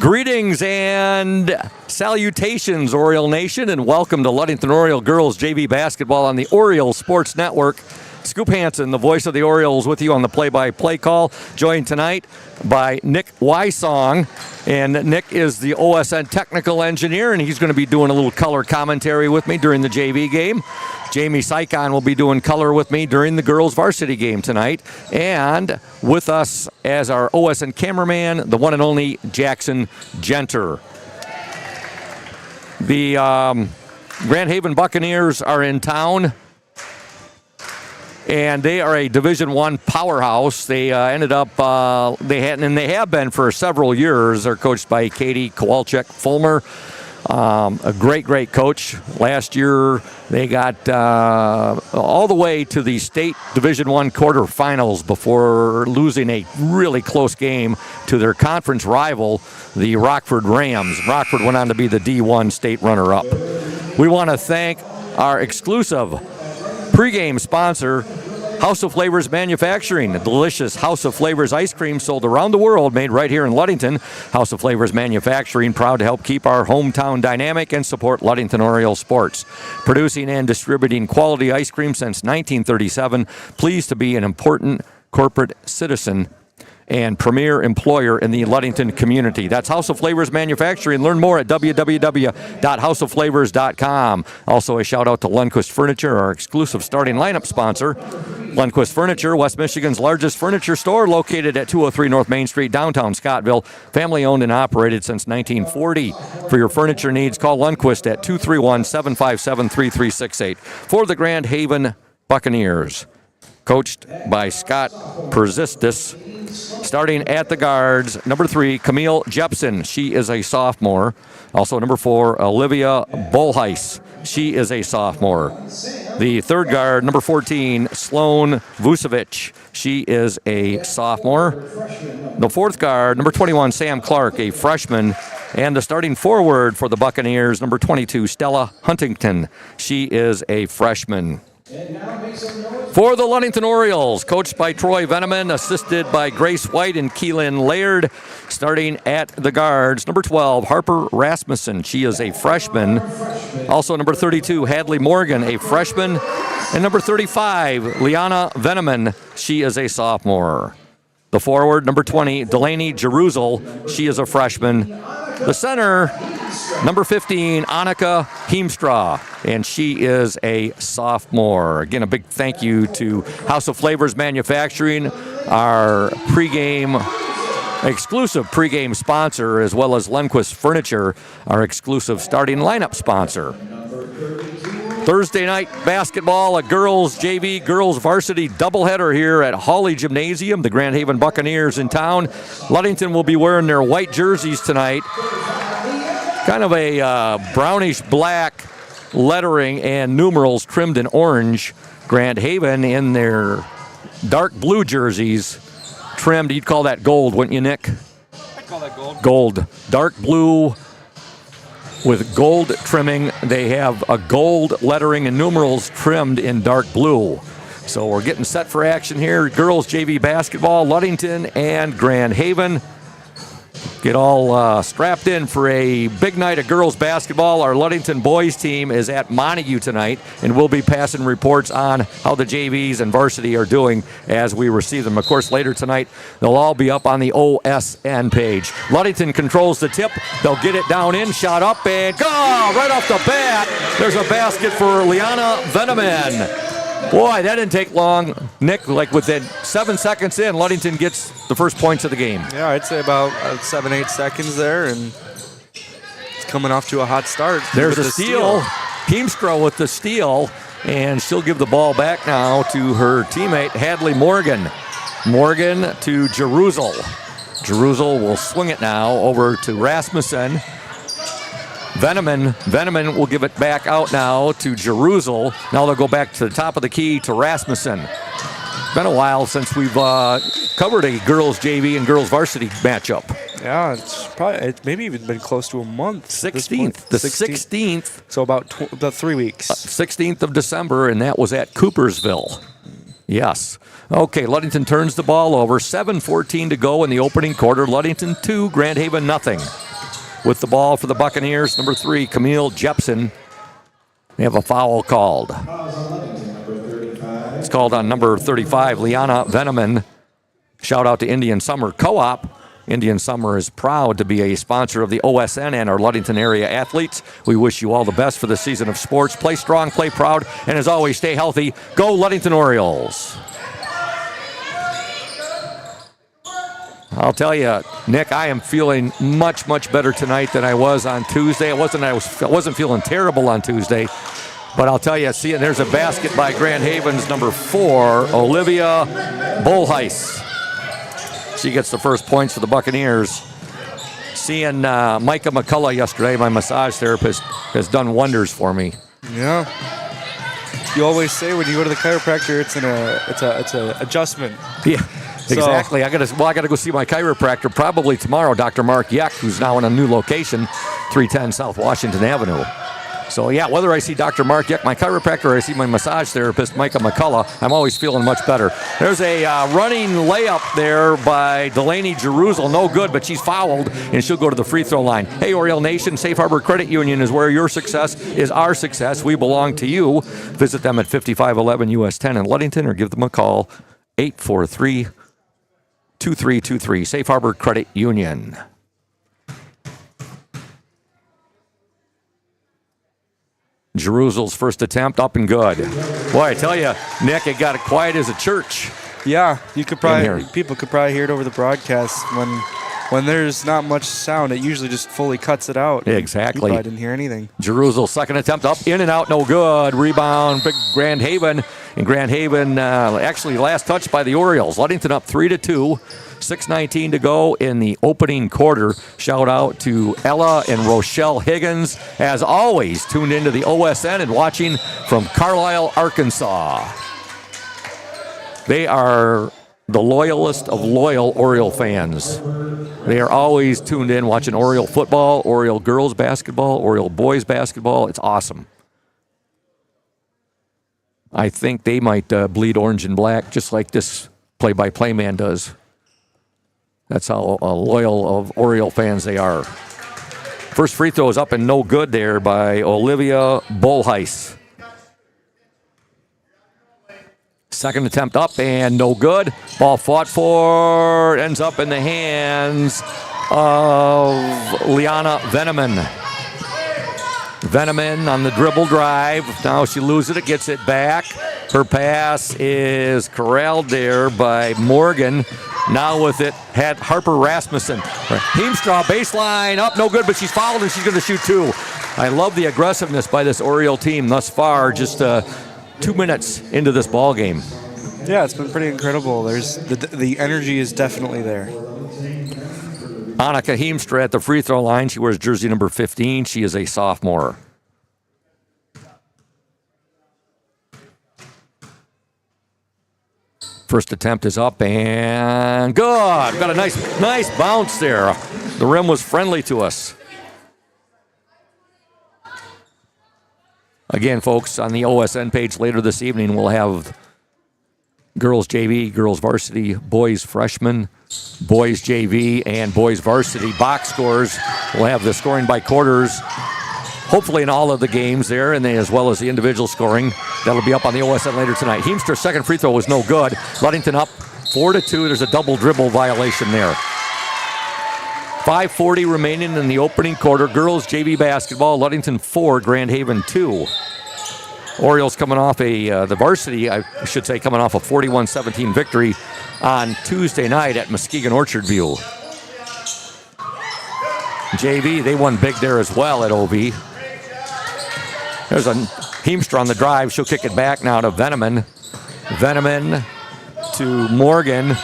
Greetings and salutations, Oriole Nation, and welcome to Ludington Orioles Girls JV Basketball on the Orioles Sports Network. Scoop Hansen, the voice of the Orioles, with you on the play-by-play call, joined tonight by Nick Wysong. And Nick is the OSN technical engineer, and he's going to be doing a little color commentary with me during the JV game. Jamie Sykon will be doing color with me during the girls varsity game tonight. And with us as our OSN cameraman, the one and only Jackson Genter. The Grand Haven Buccaneers are in town, and they are a Division I powerhouse. They ended up, they have been for several years. They're coached by Katie Kowalczyk-Fulmer, a great coach. Last year, they got all the way to the state Division I quarterfinals before losing a really close game to their conference rival, the Rockford Rams. Rockford went on to be the D1 state runner-up. We want to thank our exclusive pregame sponsor, House of Flavors Manufacturing, a delicious House of Flavors ice cream sold around the world, made right here in Ludington. House of Flavors Manufacturing, proud to help keep our hometown dynamic and support Ludington Orioles sports. Producing and distributing quality ice cream since 1937, pleased to be an important corporate citizen and premier employer in the Ludington community. That's House of Flavors Manufacturing. Learn more at www.houseofflavors.com. Also, a shout out to Lundquist Furniture, our exclusive starting lineup sponsor. Lundquist Furniture, West Michigan's largest furniture store, located at 203 North Main Street, downtown Scottville. Family owned and operated since 1940. For your furniture needs, call Lundquist at 231-757-3368. For the Grand Haven Buccaneers, coached by Scott Persistis. Starting at the guards, number 3, Camille Jepson. She is a sophomore. Also, number 4, Olivia Bolheis. She is a sophomore. The third guard, number 14, Sloan Vucevic. She is a sophomore. The fourth guard, number 21, Sam Clark, a freshman. And the starting forward for the Buccaneers, number 22, Stella Huntington. She is a freshman. For the Ludington Orioles, coached by Troy Veneman, assisted by Grace White and Keelan Laird. Starting at the guards, number 12, Harper Rasmussen. She is a freshman. Also number 32, Hadley Morgan, a freshman. And number 35, Liana Veneman. She is a sophomore. The forward, number 20, Delaney Jerusel. She is a freshman. The center, number 15, Annika Heemstra, and she is a sophomore. Again, a big thank you to House of Flavors Manufacturing, our exclusive pregame sponsor, as well as Lundquist Furniture, our exclusive starting lineup sponsor. Thursday night basketball, a girls JV, girls varsity doubleheader here at Hawley Gymnasium. The Grand Haven Buccaneers in town. Ludington will be wearing their white jerseys tonight. Kind of a brownish black lettering and numerals trimmed in orange. Grand Haven in their dark blue jerseys, trimmed, you'd call that gold, wouldn't you, Nick? I'd call that gold. Gold. Dark blue with gold trimming. They have a gold lettering and numerals trimmed in dark blue. So we're getting set for action here. Girls JV basketball, Ludington and Grand Haven. Get all strapped in for a big night of girls basketball. Our Ludington boys team is at Montague tonight, and we'll be passing reports on how the JVs and varsity are doing as we receive them. Of course, later tonight, they'll all be up on the OSN page. Ludington controls the tip. They'll get it down in, shot up, and go! Right off the bat, there's a basket for Liana Veneman. Boy, that didn't take long. Nick, like within 7 seconds in, Ludington gets the first points of the game. Yeah, I'd say about 7-8 seconds there, and it's coming off to a hot start. There's a steal. Heemstra with the steal, and she'll give the ball back now to her teammate, Hadley Morgan. Morgan to Jerusel. Jerusel will swing it now over to Rasmussen. Veneman will give it back out now to Jerusel. Now they'll go back to the top of the key to Rasmussen. Been a while since we've covered a girls JV and girls varsity matchup. Yeah, it's maybe even been close to a month. 16th. The 16th. So about 3 weeks. 16th of December, and that was at Coopersville. Yes. Okay, Ludington turns the ball over. 7:14 to go in the opening quarter. Ludington 2, Grand Haven nothing. with the ball for the Buccaneers. Number 3, Camille Jepson. They have a foul called. It's called on number 35, Liana Veneman. Shout out to Indian Summer Co-op. Indian Summer is proud to be a sponsor of the OSN and our Ludington area athletes. We wish you all the best for the season of sports. Play strong, play proud, and as always, stay healthy. Go Ludington Orioles. I'll tell you, Nick, I am feeling much, much better tonight than I was on Tuesday. I wasn't feeling terrible on Tuesday, but I'll tell you, see, there's a basket by Grand Haven's number 4, Olivia Bolheis. She gets the first points for the Buccaneers. Seeing Micah McCullough yesterday, my massage therapist, has done wonders for me. Yeah. You always say when you go to the chiropractor, it's an adjustment. Yeah, exactly. I gotta go see my chiropractor probably tomorrow, Dr. Mark Yeck, who's now in a new location, 310 South Washington Avenue. So yeah, whether I see Dr. Mark Yeck, my chiropractor, or I see my massage therapist, Micah McCullough, I'm always feeling much better. There's a running layup there by Delaney Jerusalem. No good, but she's fouled, and she'll go to the free throw line. Hey, Oriole Nation, Safe Harbor Credit Union is where your success is our success. We belong to you. Visit them at 5511 US 10 in Ludington, or give them a call, 843-2323. Safe Harbor Credit Union. Jerusalem's first attempt, up and good. Boy, I tell you, Nick, it got quiet as a church. Yeah, people could probably hear it over the broadcast. When there's not much sound, it usually just fully cuts it out. Exactly. You probably didn't hear anything. Jerusalem's second attempt, up, in and out, no good. Rebound, big Grand Haven. And Grand Haven, actually last touch by the Orioles. Ludington up 3-2. 6:19 to go in the opening quarter. Shout out to Ella and Rochelle Higgins, as always, tuned into the OSN and watching from Carlisle, Arkansas. They are the loyalist of loyal Oriole fans. They are always tuned in watching Oriole football, Oriole girls basketball, Oriole boys basketball. It's awesome. I think they might bleed orange and black just like this play-by-play man does. That's how loyal of Oriole fans they are. First free throw is up and no good there by Olivia Bolheis. Second attempt up and no good. Ball fought for, ends up in the hands of Liana Veneman. Veneman on the dribble drive. Now she loses it, gets it back. Her pass is corralled there by Morgan. Now with it, had Harper Rasmussen. Heemstra baseline up, no good, but she's fouled and she's going to shoot 2. I love the aggressiveness by this Oriole team thus far, just 2 minutes into this ball game. Yeah, it's been pretty incredible. There's the energy is definitely there. Annika Heemstra at the free throw line. She wears jersey number 15. She is a sophomore. First attempt is up and good. We've got a nice bounce there. The rim was friendly to us. Again, folks, on the OSN page later this evening, we'll have girls JV, girls varsity, boys freshman, boys JV, and boys varsity box scores. We'll have the scoring by quarters, hopefully in all of the games there, and then as well as the individual scoring. That'll be up on the OSN later tonight. Heemstra's second free throw was no good. Ludington up 4-2. There's a double dribble violation there. 5:40 remaining in the opening quarter. Girls JV basketball, Ludington 4, Grand Haven 2. Orioles coming off the varsity, I should say, coming off a 41-17 victory on Tuesday night at Muskegon Orchard View. JV, they won big there as well at OV. There's a Heemstra on the drive. She'll kick it back now to Veneman. Veneman to Morgan.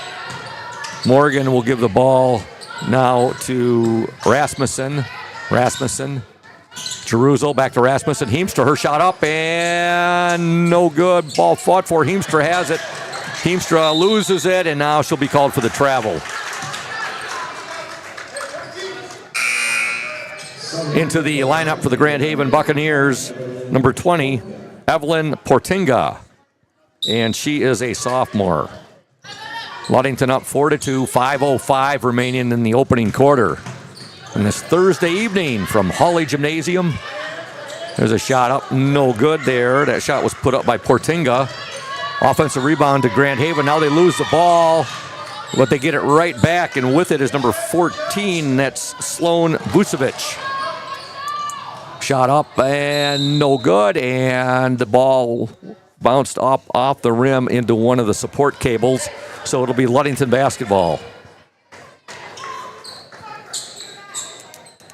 Morgan will give the ball now to Rasmussen. Jerusalem back to Rasmussen. Heemstra, her shot up and no good. Ball fought for. Heemstra has it. Heemstra loses it, and now she'll be called for the travel. Into the lineup for the Grand Haven Buccaneers, number 20, Evelyn Portinga, and she is a sophomore. Ludington up 4-2, 5:05 remaining in the opening quarter. on this Thursday evening from Hawley Gymnasium. There's a shot up, no good there. That shot was put up by Portinga. Offensive rebound to Grand Haven. Now they lose the ball, but they get it right back, and with it is number 14. That's Sloan Vucevic. Shot up and no good, and the ball bounced up off the rim into one of the support cables, so it'll be Ludington basketball.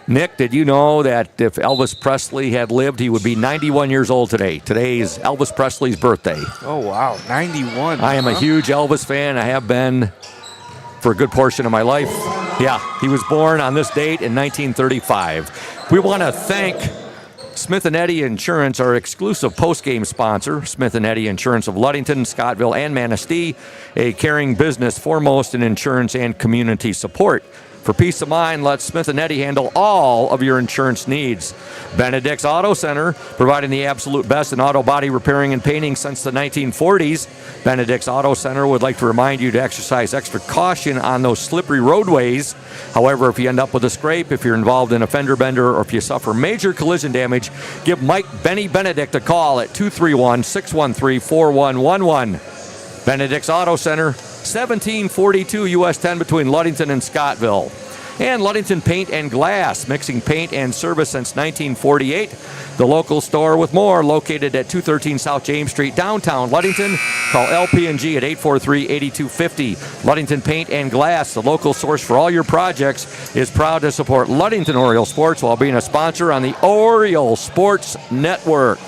Nick, did you know that if Elvis Presley had lived, he would be 91 years old today? Today is Elvis Presley's birthday. Oh, wow. 91. I am a huge Elvis fan. I have been for a good portion of my life. Yeah, he was born on this date in 1935. We want to thank Smith & Eddy Insurance, our exclusive post-game sponsor. Smith & Eddy Insurance of Ludington, Scottville, and Manistee, a caring business foremost in insurance and community support. For peace of mind, let Smith & Eddy handle all of your insurance needs. Benedict's Auto Center, providing the absolute best in auto body repairing and painting since the 1940s. Benedict's Auto Center would like to remind you to exercise extra caution on those slippery roadways. However, if you end up with a scrape, if you're involved in a fender bender, or if you suffer major collision damage, give Mike Benny Benedict a call at 231-613-4111. Benedict's Auto Center, 1742 US 10 between Ludington and Scottville. And Ludington Paint and Glass, mixing paint and service since 1948. The local store with more, located at 213 South James Street, downtown Ludington. Call LP&G at 843-8250. Ludington Paint and Glass, the local source for all your projects, is proud to support Ludington Orioles sports while being a sponsor on the Orioles Sports Network.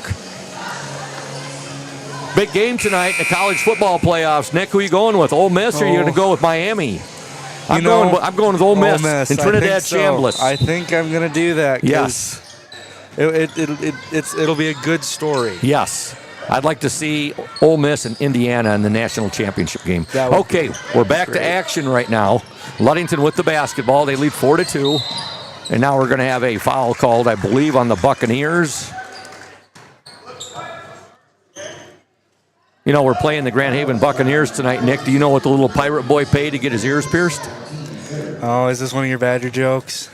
Big game tonight in the college football playoffs. Nick, who are you going with? Ole Miss, or are you going to go with Miami? I'm going with Ole Miss and Trinidad Chambliss. I think I'm going to do that. Yes. It'll be a good story. Yes. I'd like to see Ole Miss and Indiana in the national championship game. Okay, we're back to action right now. Ludington with the basketball. They lead 4-2. And now we're going to have a foul called, I believe, on the Buccaneers. You know, we're playing the Grand Haven Buccaneers tonight, Nick. Do you know what the little pirate boy paid to get his ears pierced? Oh, is this one of your Badger jokes?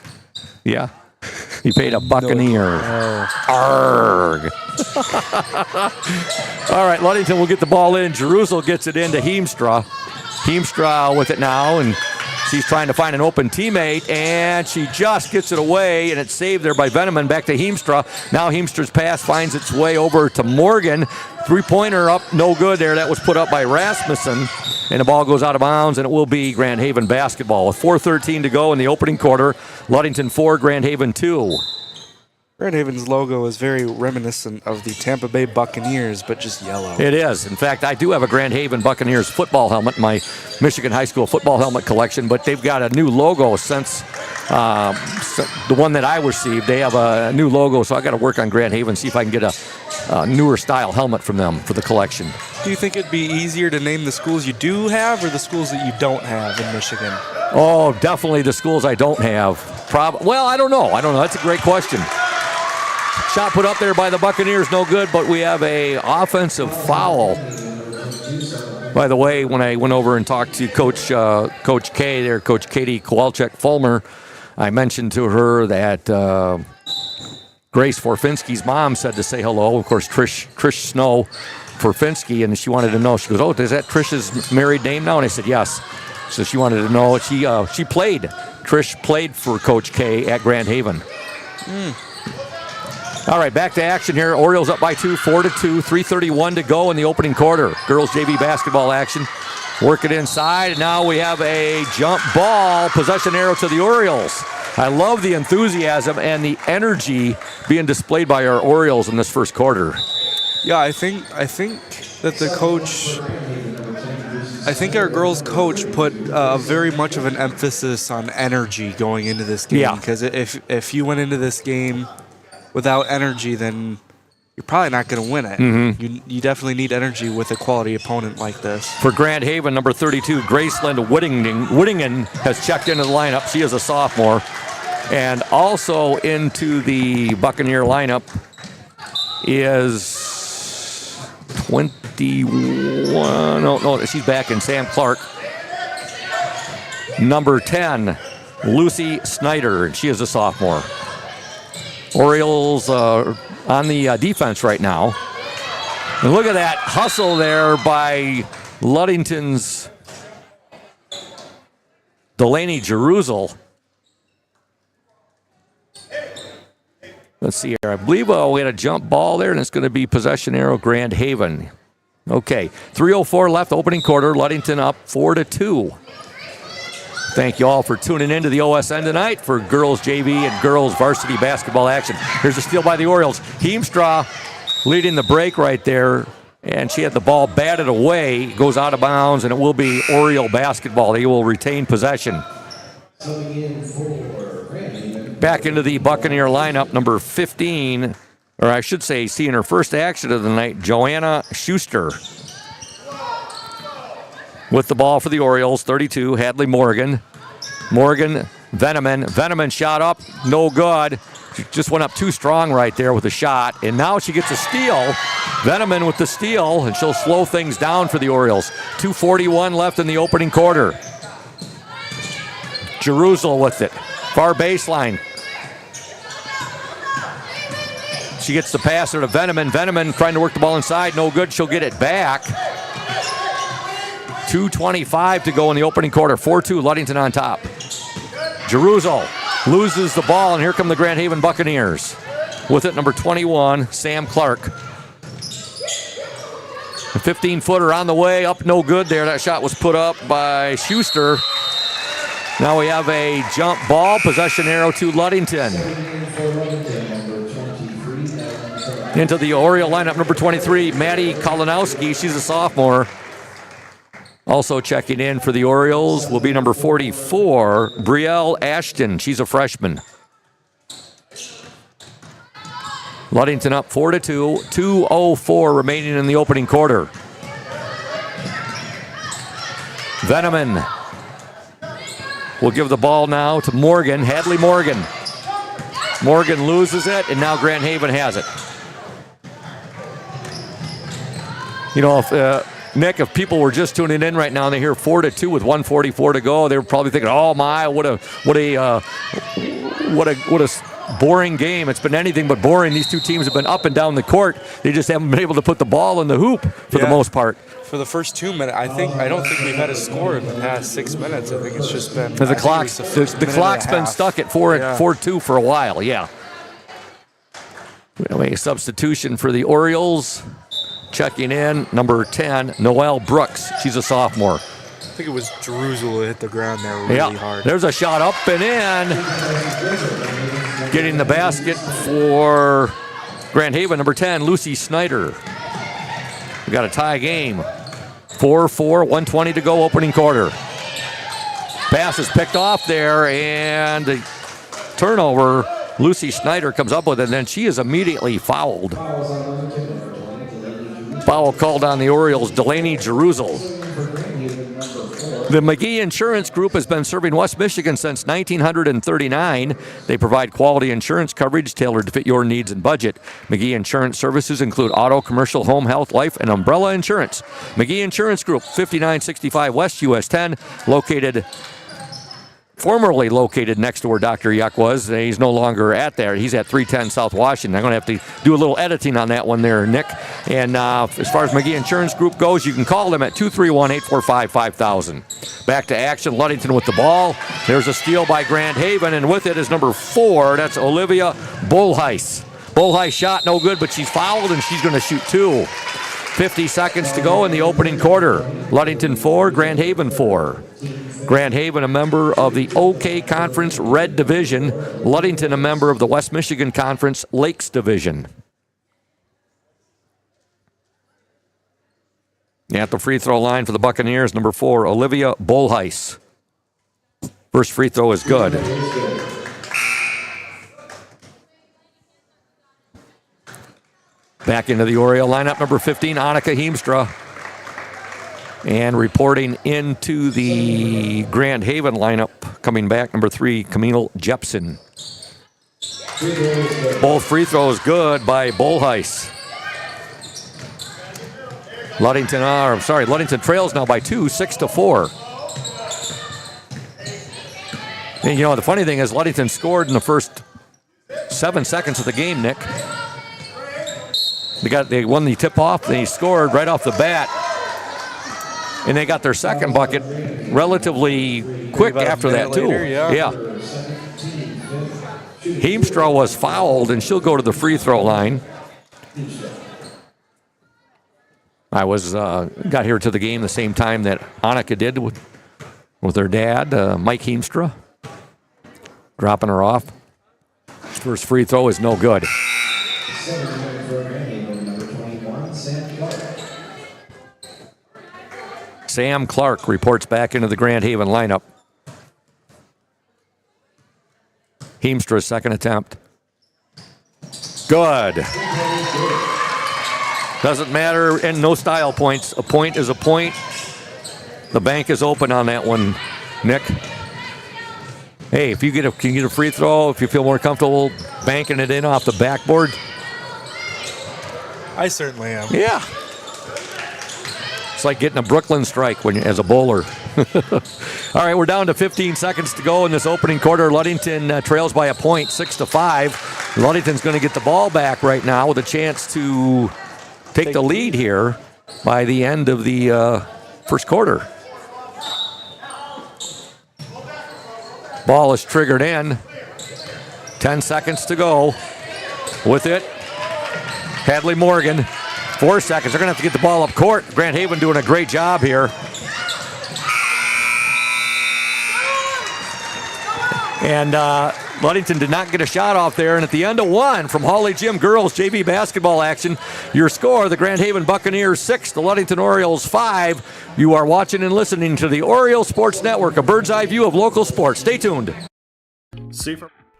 Yeah. He paid a Buccaneer. No. Arrgh. All right, Ludington will get the ball in. Jerusalem gets it into Heemstra. Heemstra with it now, and she's trying to find an open teammate, and she just gets it away, and it's saved there by Veneman. Back to Heemstra. Now Heemstra's pass finds its way over to Morgan. Three-pointer up, no good there. That was put up by Rasmussen, and the ball goes out of bounds, and it will be Grand Haven basketball. With 4:13 to go in the opening quarter, Ludington 4, Grand Haven 2. Grand Haven's logo is very reminiscent of the Tampa Bay Buccaneers, but just yellow. It is. In fact, I do have a Grand Haven Buccaneers football helmet in my Michigan High School football helmet collection, but they've got a new logo since the one that I received. They have a new logo, so I got to work on Grand Haven, see if I can get a newer style helmet from them for the collection. Do you think it'd be easier to name the schools you do have or the schools that you don't have in Michigan? Oh, definitely the schools I don't have. Well, I don't know. That's a great question. Shot put up there by the Buccaneers, no good, but we have a offensive foul. By the way, when I went over and talked to Coach K there, Coach Katie Kowalczyk-Fulmer, I mentioned to her that Grace Forfinski's mom said to say hello. Of course, Trish Snow Forfinski, and she wanted to know. She goes, "Oh, is that Trish's married name now?" And I said, "Yes." So she wanted to know. She played. Trish played for Coach K at Grand Haven. All right, back to action here. Orioles up by 2, 4-2, 3:31 to go in the opening quarter. Girls JV basketball action. Work it inside, and now we have a jump ball, possession arrow to the Orioles. I love the enthusiasm and the energy being displayed by our Orioles in this first quarter. Yeah, I think that the coach, I think our girls' coach put very much of an emphasis on energy going into this game. Yeah. Because if you went into this game without energy, then you're probably not going to win it. Mm-hmm. You definitely need energy with a quality opponent like this. For Grand Haven, number 32, Graceland Whittingen has checked into the lineup. She is a sophomore. And also into the Buccaneer lineup is 21. No, she's back in Sam Clark. Number 10, Lucy Snyder, and she is a sophomore. Orioles on the defense right now. And look at that hustle there by Ludington's Delaney Jerusalem. Let's see here. I believe we had a jump ball there, and it's going to be possession arrow Grand Haven. Okay, 3:04 left, opening quarter. Ludington up 4-2. Thank you all for tuning in to the OSN tonight for girls JV and girls varsity basketball action. Here's a steal by the Orioles. Heemstra leading the break right there, and she had the ball batted away, goes out of bounds, and it will be Oriole basketball. They will retain possession. Back into the Buccaneer lineup, number 15, or I should say, seeing her first action of the night, Joanna Schuster. With the ball for the Orioles, 32, Hadley Morgan. Morgan, Veneman. Veneman shot up, no good. She just went up too strong right there with a shot, and now she gets a steal. Veneman with the steal, and she'll slow things down for the Orioles. 2:41 left in the opening quarter. Jerusalem with it. Far baseline. She gets the passer to Veneman. Veneman trying to work the ball inside. No good. She'll get it back. 2:25 to go in the opening quarter. 4-2, Ludington on top. Jerusalem loses the ball, and here come the Grand Haven Buccaneers. With it, number 21, Sam Clark. A 15-footer on the way. Up no good there. That shot was put up by Schuster. Now we have a jump ball. Possession arrow to Ludington. Into the Oriole lineup, number 23, Maddie Kolanowski. She's a sophomore. Also checking in for the Orioles will be number 44, Brielle Ashton. She's a freshman. Ludington up 4-2. 2:04 remaining in the opening quarter. Veneman will give the ball now to Morgan, Hadley Morgan. Morgan loses it, and now Grand Haven has it. You know, Nick, if people were just tuning in right now and they hear 4-2 with 1:44 to go, they were probably thinking, "Oh my, what a boring game." It's been anything but boring. These two teams have been up and down the court. They just haven't been able to put the ball in the hoop for the most part. For the first 2 minutes, I don't think we've had a score in the past 6 minutes. I think it's just been the clock's been stuck at 4-2 for a while. Yeah. We have a substitution for the Orioles. Checking in, number 10, Noelle Brooks. She's a sophomore. I think it was Jerusalem that hit the ground there really hard. There's a shot up and in. Getting the basket for Grand Haven, number 10, Lucy Snyder. We got a tie game. 4-4, 1:20 to go, opening quarter. Pass is picked off there, and the turnover. Lucy Snyder comes up with it, and then she is immediately fouled. Foul called on the Orioles, Delaney Jerusalem. The McGee Insurance Group has been serving West Michigan since 1939. They provide quality insurance coverage tailored to fit your needs and budget. McGee Insurance services include auto, commercial, home, health, life, and umbrella insurance. McGee Insurance Group, 5965 West US 10, formerly located next to where Dr. Yuck was. He's no longer at there. He's at 310 South Washington. I'm going to have to do a little editing on that one there, Nick. And as far as McGee Insurance Group goes, you can call them at 231-845-5000. Back to action. Ludington with the ball. There's a steal by Grand Haven, and with it is number 4. That's Olivia Bolheis. Bolheis shot no good, but she's fouled, and she's going to shoot 2. 50 seconds to go in the opening quarter. Ludington 4, Grand Haven 4. Grand Haven, a member of the OK Conference Red Division. Ludington, a member of the West Michigan Conference Lakes Division. At the free throw line for the Buccaneers, number 4, Olivia Bolheis. First free throw is good. Back into the Oriole lineup, number 15, Annika Heemstra. And reporting into the Grand Haven lineup, coming back, number 3, Camille Jepson. Both free throws good by Bolheis. Ludington trails now by 2, 6-4. And, the funny thing is Ludington scored in the first 7 seconds of the game, Nick. They won the tip-off, they scored right off the bat. And they got their second bucket relatively quick after that, too. Later, yeah. Heemstra was fouled, and she'll go to the free throw line. I got here to the game the same time that Annika did with her dad, Mike Heemstra, dropping her off. First free throw is no good. Sam Clark reports back into the Grand Haven lineup. Heemstra's second attempt. Good. Doesn't matter, and no style points. A point is a point. The bank is open on that one, Nick. Hey, if you can get a free throw, if you feel more comfortable banking it in off the backboard. I certainly am. Yeah. It's like getting a Brooklyn strike as a bowler. All right, we're down to 15 seconds to go in this opening quarter. Ludington trails by a point, 6-5. Ludington's going to get the ball back right now with a chance to take the lead here by the end of the first quarter. Ball is triggered in. 10 seconds to go. With it, Hadley Morgan. 4 seconds. They're going to have to get the ball up court. Grand Haven doing a great job here. And Ludington did not get a shot off there. And at the end of one from Hawley Gym girls JV basketball action, your score, the Grand Haven Buccaneers 6, the Ludington Orioles 5. You are watching and listening to the Orioles Sports Network, a bird's eye view of local sports. Stay tuned.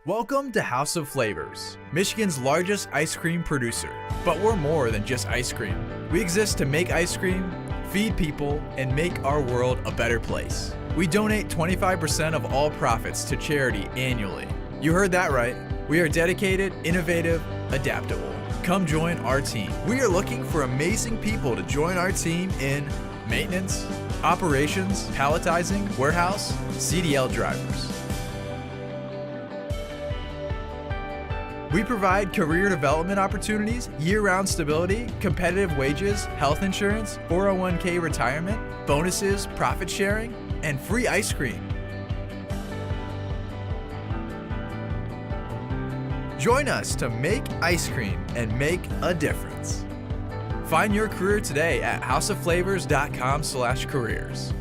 Welcome to House of Flavors, Michigan's largest ice cream producer. But we're more than just ice cream. We exist to make ice cream, feed people, and make our world a better place. We donate 25% of all profits to charity annually. You heard that right. We are dedicated, innovative, adaptable. Come join our team. We are looking for amazing people to join our team in maintenance, operations, palletizing, warehouse, CDL drivers. We provide career development opportunities, year-round stability, competitive wages, health insurance, 401k retirement, bonuses, profit sharing, and free ice cream. Join us to make ice cream and make a difference. Find your career today at houseofflavors.com/careers.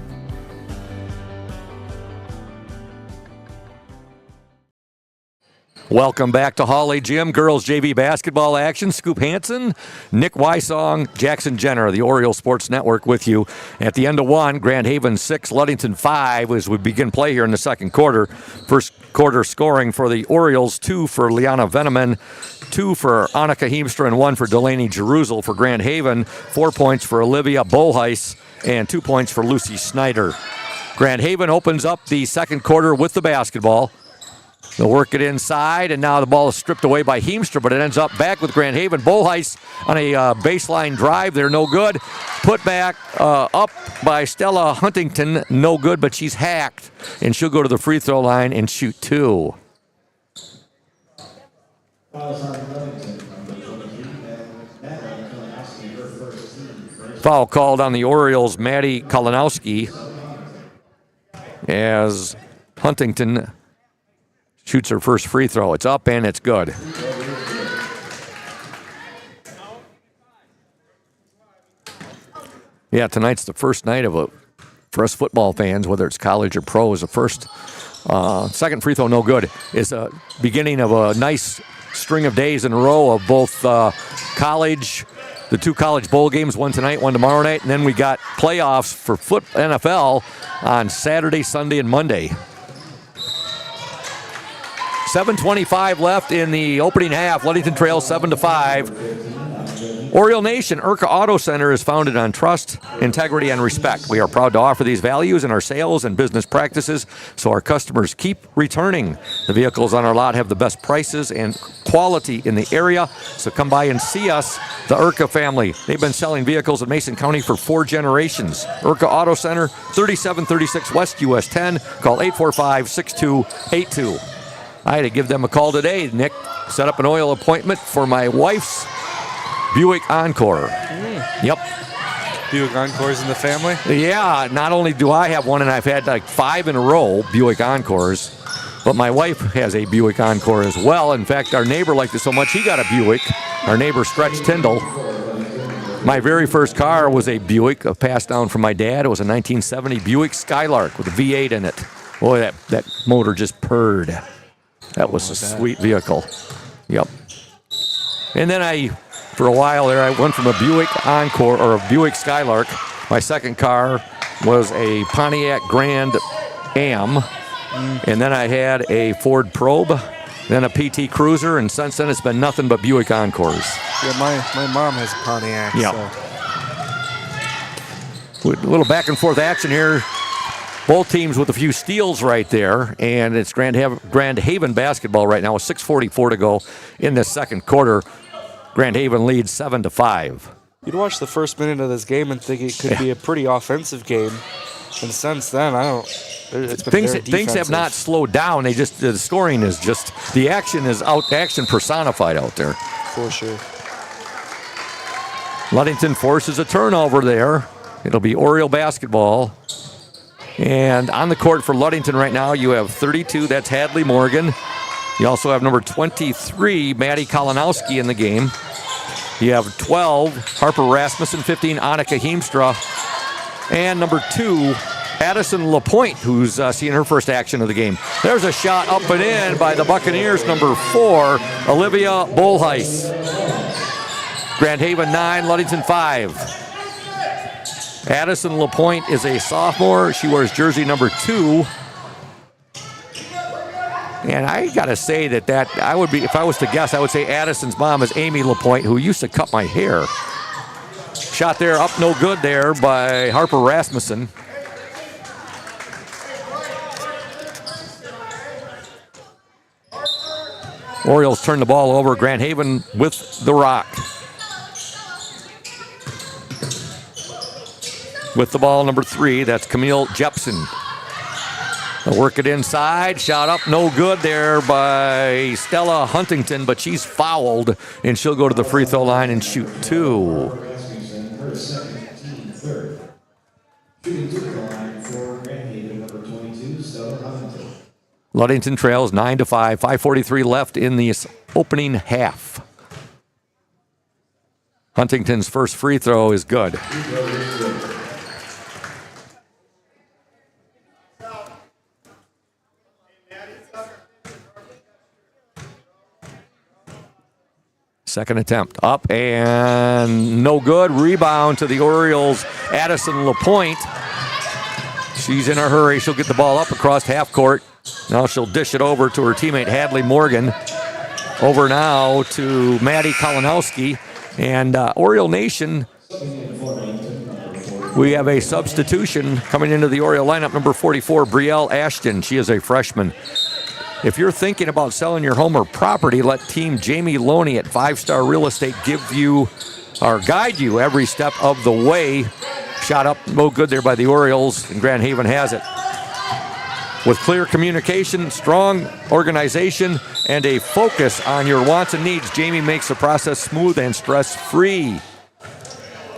Welcome back to Hawley Gym, girls JV basketball action. Scoop Hansen, Nick Wysong, Jackson Jenner, the Orioles Sports Network with you. At the end of one, Grand Haven 6, Ludington 5 as we begin play here in the second quarter. First quarter scoring for the Orioles, 2 for Liana Veneman, 2 for Annika Heemstra, and 1 for Delaney Jerusalem for Grand Haven. 4 points for Olivia Boheis and 2 points for Lucy Snyder. Grand Haven opens up the second quarter with the basketball. They'll work it inside, and now the ball is stripped away by Heemstra, but it ends up back with Grand Haven. Boheis on a baseline drive there, no good. Put back up by Stella Huntington, no good, but she's hacked, and she'll go to the free throw line and shoot 2. Foul called on the Orioles, Maddie Kalinowski, as Huntington shoots her first free throw. It's up and it's good. Yeah, tonight's the first night for us football fans, whether it's college or pro, is the first. Second free throw, no good. Is a beginning of a nice string of days in a row of both college, the 2 college bowl games, one tonight, one tomorrow night, and then we got playoffs for NFL on Saturday, Sunday, and Monday. 7:25 left in the opening half. Ludington trails 7-5. Oriole Nation, Urca Auto Center is founded on trust, integrity, and respect. We are proud to offer these values in our sales and business practices so our customers keep returning. The vehicles on our lot have the best prices and quality in the area, so come by and see us, the Urca family. They've been selling vehicles in Mason County for 4 generations. Urca Auto Center, 3736 West US 10. Call 845-6282. I had to give them a call today, Nick. Set up an oil appointment for my wife's Buick Encore. Yep. Buick Encores in the family? Yeah, not only do I have one, and I've had like 5 in a row, Buick Encores, but my wife has a Buick Encore as well. In fact, our neighbor liked it so much, he got a Buick. Our neighbor, Stretch Tyndall. My very first car was a Buick, passed down from my dad. It was a 1970 Buick Skylark with a V8 in it. Boy, that motor just purred. That was a sweet vehicle. Yep. And then for a while there, I went from a Buick Encore or a Buick Skylark. My second car was a Pontiac Grand Am. And then I had a Ford Probe, then a PT Cruiser, and since then it's been nothing but Buick Encores. Yeah, my mom has a Pontiac. Yeah. So. A little back and forth action here. Both teams with a few steals right there, and it's Grand Haven basketball right now with 6:44 to go in the second quarter. Grand Haven leads 7-5. You'd watch the first minute of this game and think it could be a pretty offensive game, and since then it's been very things have not slowed down. The scoring is just the action is action personified out there. For sure. Ludington forces a turnover there. It'll be Oriole basketball. And on the court for Ludington right now, you have 32, that's Hadley Morgan. You also have number 23, Maddie Kalinowski in the game. You have 12, Harper Rasmussen, 15, Annika Heemstra. And number 2, Addison LaPointe, who's seeing her first action of the game. There's a shot up and in by the Buccaneers, number 4, Olivia Bolheis. Grand Haven 9, Ludington 5. Addison LaPointe is a sophomore. She wears jersey number 2. And I got to say that I would be, if I was to guess, I would say Addison's mom is Amy LaPointe, who used to cut my hair. Shot there, up no good there by Harper Rasmussen. Orioles turn the ball over. Grand Haven with the rock. With the ball, number 3, that's Camille Jepson. They'll work it inside. Shot up, no good there by Stella Huntington, but she's fouled, and she'll go to the free throw line and shoot 2. Ludington trails 9-5, 5:43 left in the opening half. Huntington's first free throw is good. Second attempt, up and no good. Rebound to the Orioles, Addison LaPointe. She's in a hurry. She'll get the ball up across half court. Now she'll dish it over to her teammate Hadley Morgan. Over now to Maddie Kalinowski. And Oriole Nation, we have a substitution coming into the Oriole lineup, number 44, Brielle Ashton. She is a freshman. If you're thinking about selling your home or property, let Team Jamie Loney at 5 Star Real Estate guide you every step of the way. Shot up, no good there by the Orioles, and Grand Haven has it. With clear communication, strong organization, and a focus on your wants and needs, Jamie makes the process smooth and stress-free.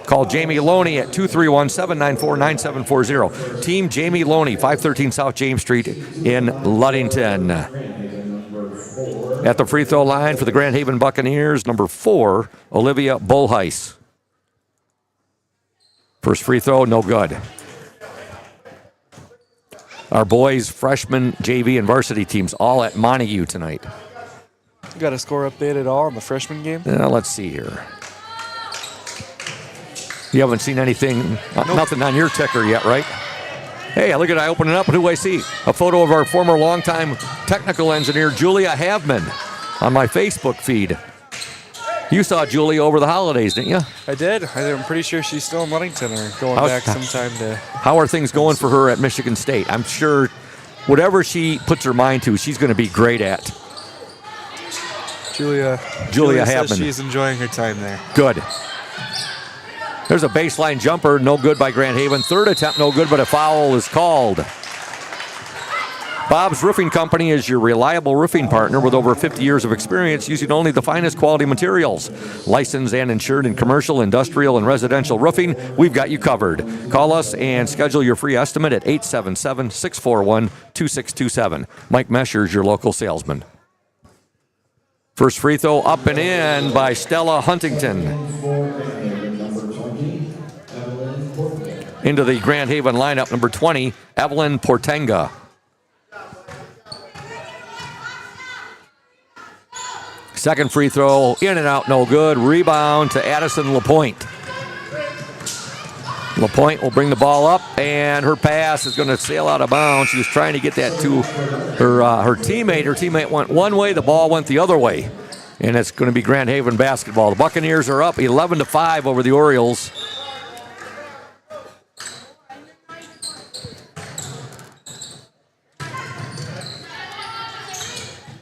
Call Jamie Loney at 231-794-9740. Team Jamie Loney, 513 South James Street in Ludington. At the free throw line for the Grand Haven Buccaneers, number 4, Olivia Bolheis. First free throw, no good. Our boys, freshman, JV, and varsity teams all at Montague tonight. You got a score update at all in the freshman game? Let's see here. You haven't seen anything, nothing on your ticker yet, right? Hey, look at I open it up, and who I see? A photo of our former longtime technical engineer, Julia Havman, on my Facebook feed. You saw Julia over the holidays, didn't you? I did. I'm pretty sure she's still in Ludington or going back sometime to. How are things going for her at Michigan State? I'm sure whatever she puts her mind to, she's going to be great at. Julia Happen. says she's enjoying her time there. Good. There's a baseline jumper, no good by Grand Haven. Third attempt, no good, but a foul is called. Bob's Roofing Company is your reliable roofing partner with over 50 years of experience using only the finest quality materials. Licensed and insured in commercial, industrial, and residential roofing, we've got you covered. Call us and schedule your free estimate at 877-641-2627. Mike Mesher's your local salesman. First free throw up and in by Stella Huntington. Into the Grand Haven lineup, number 20, Evelyn Portenga. Second free throw, in and out, no good. Rebound to Addison LaPointe. LaPointe will bring the ball up, and her pass is going to sail out of bounds. She was trying to get that to her teammate. Her teammate went one way, the ball went the other way. And it's going to be Grand Haven basketball. The Buccaneers are up 11-5 over the Orioles.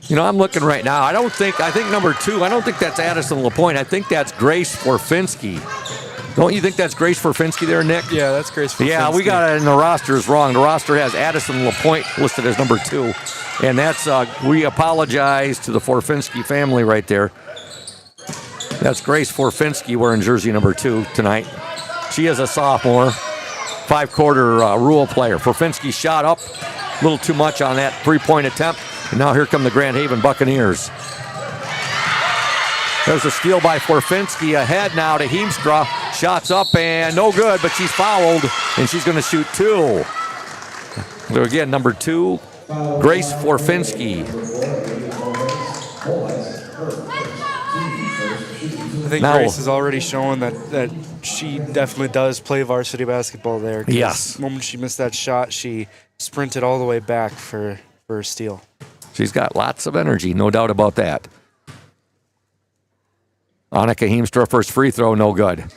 You know, I'm looking right now. I think number 2, I don't think that's Addison LaPointe. I think that's Grace Forfinski. Don't you think that's Grace Forfinski there, Nick? Yeah, that's Grace Forfinski. Yeah, we got it in the roster is wrong. The roster has Addison LaPointe listed as number 2. And that's, we apologize to the Forfinski family right there. That's Grace Forfinski wearing jersey number 2 tonight. She is a sophomore, 5-quarter rule player. Forfinski shot up a little too much on that 3-point attempt. And now here come the Grand Haven Buccaneers. There's a steal by Forfinski. Ahead now to Heemstra. Shots up and no good, but she's fouled, and she's going to shoot 2. So again, number 2, Grace Forfinski. I think Grace has already shown that she definitely does play varsity basketball there. Yes. The moment she missed that shot, she sprinted all the way back for a steal. She's got lots of energy, no doubt about that. Annika Heemstra, first free throw, no good.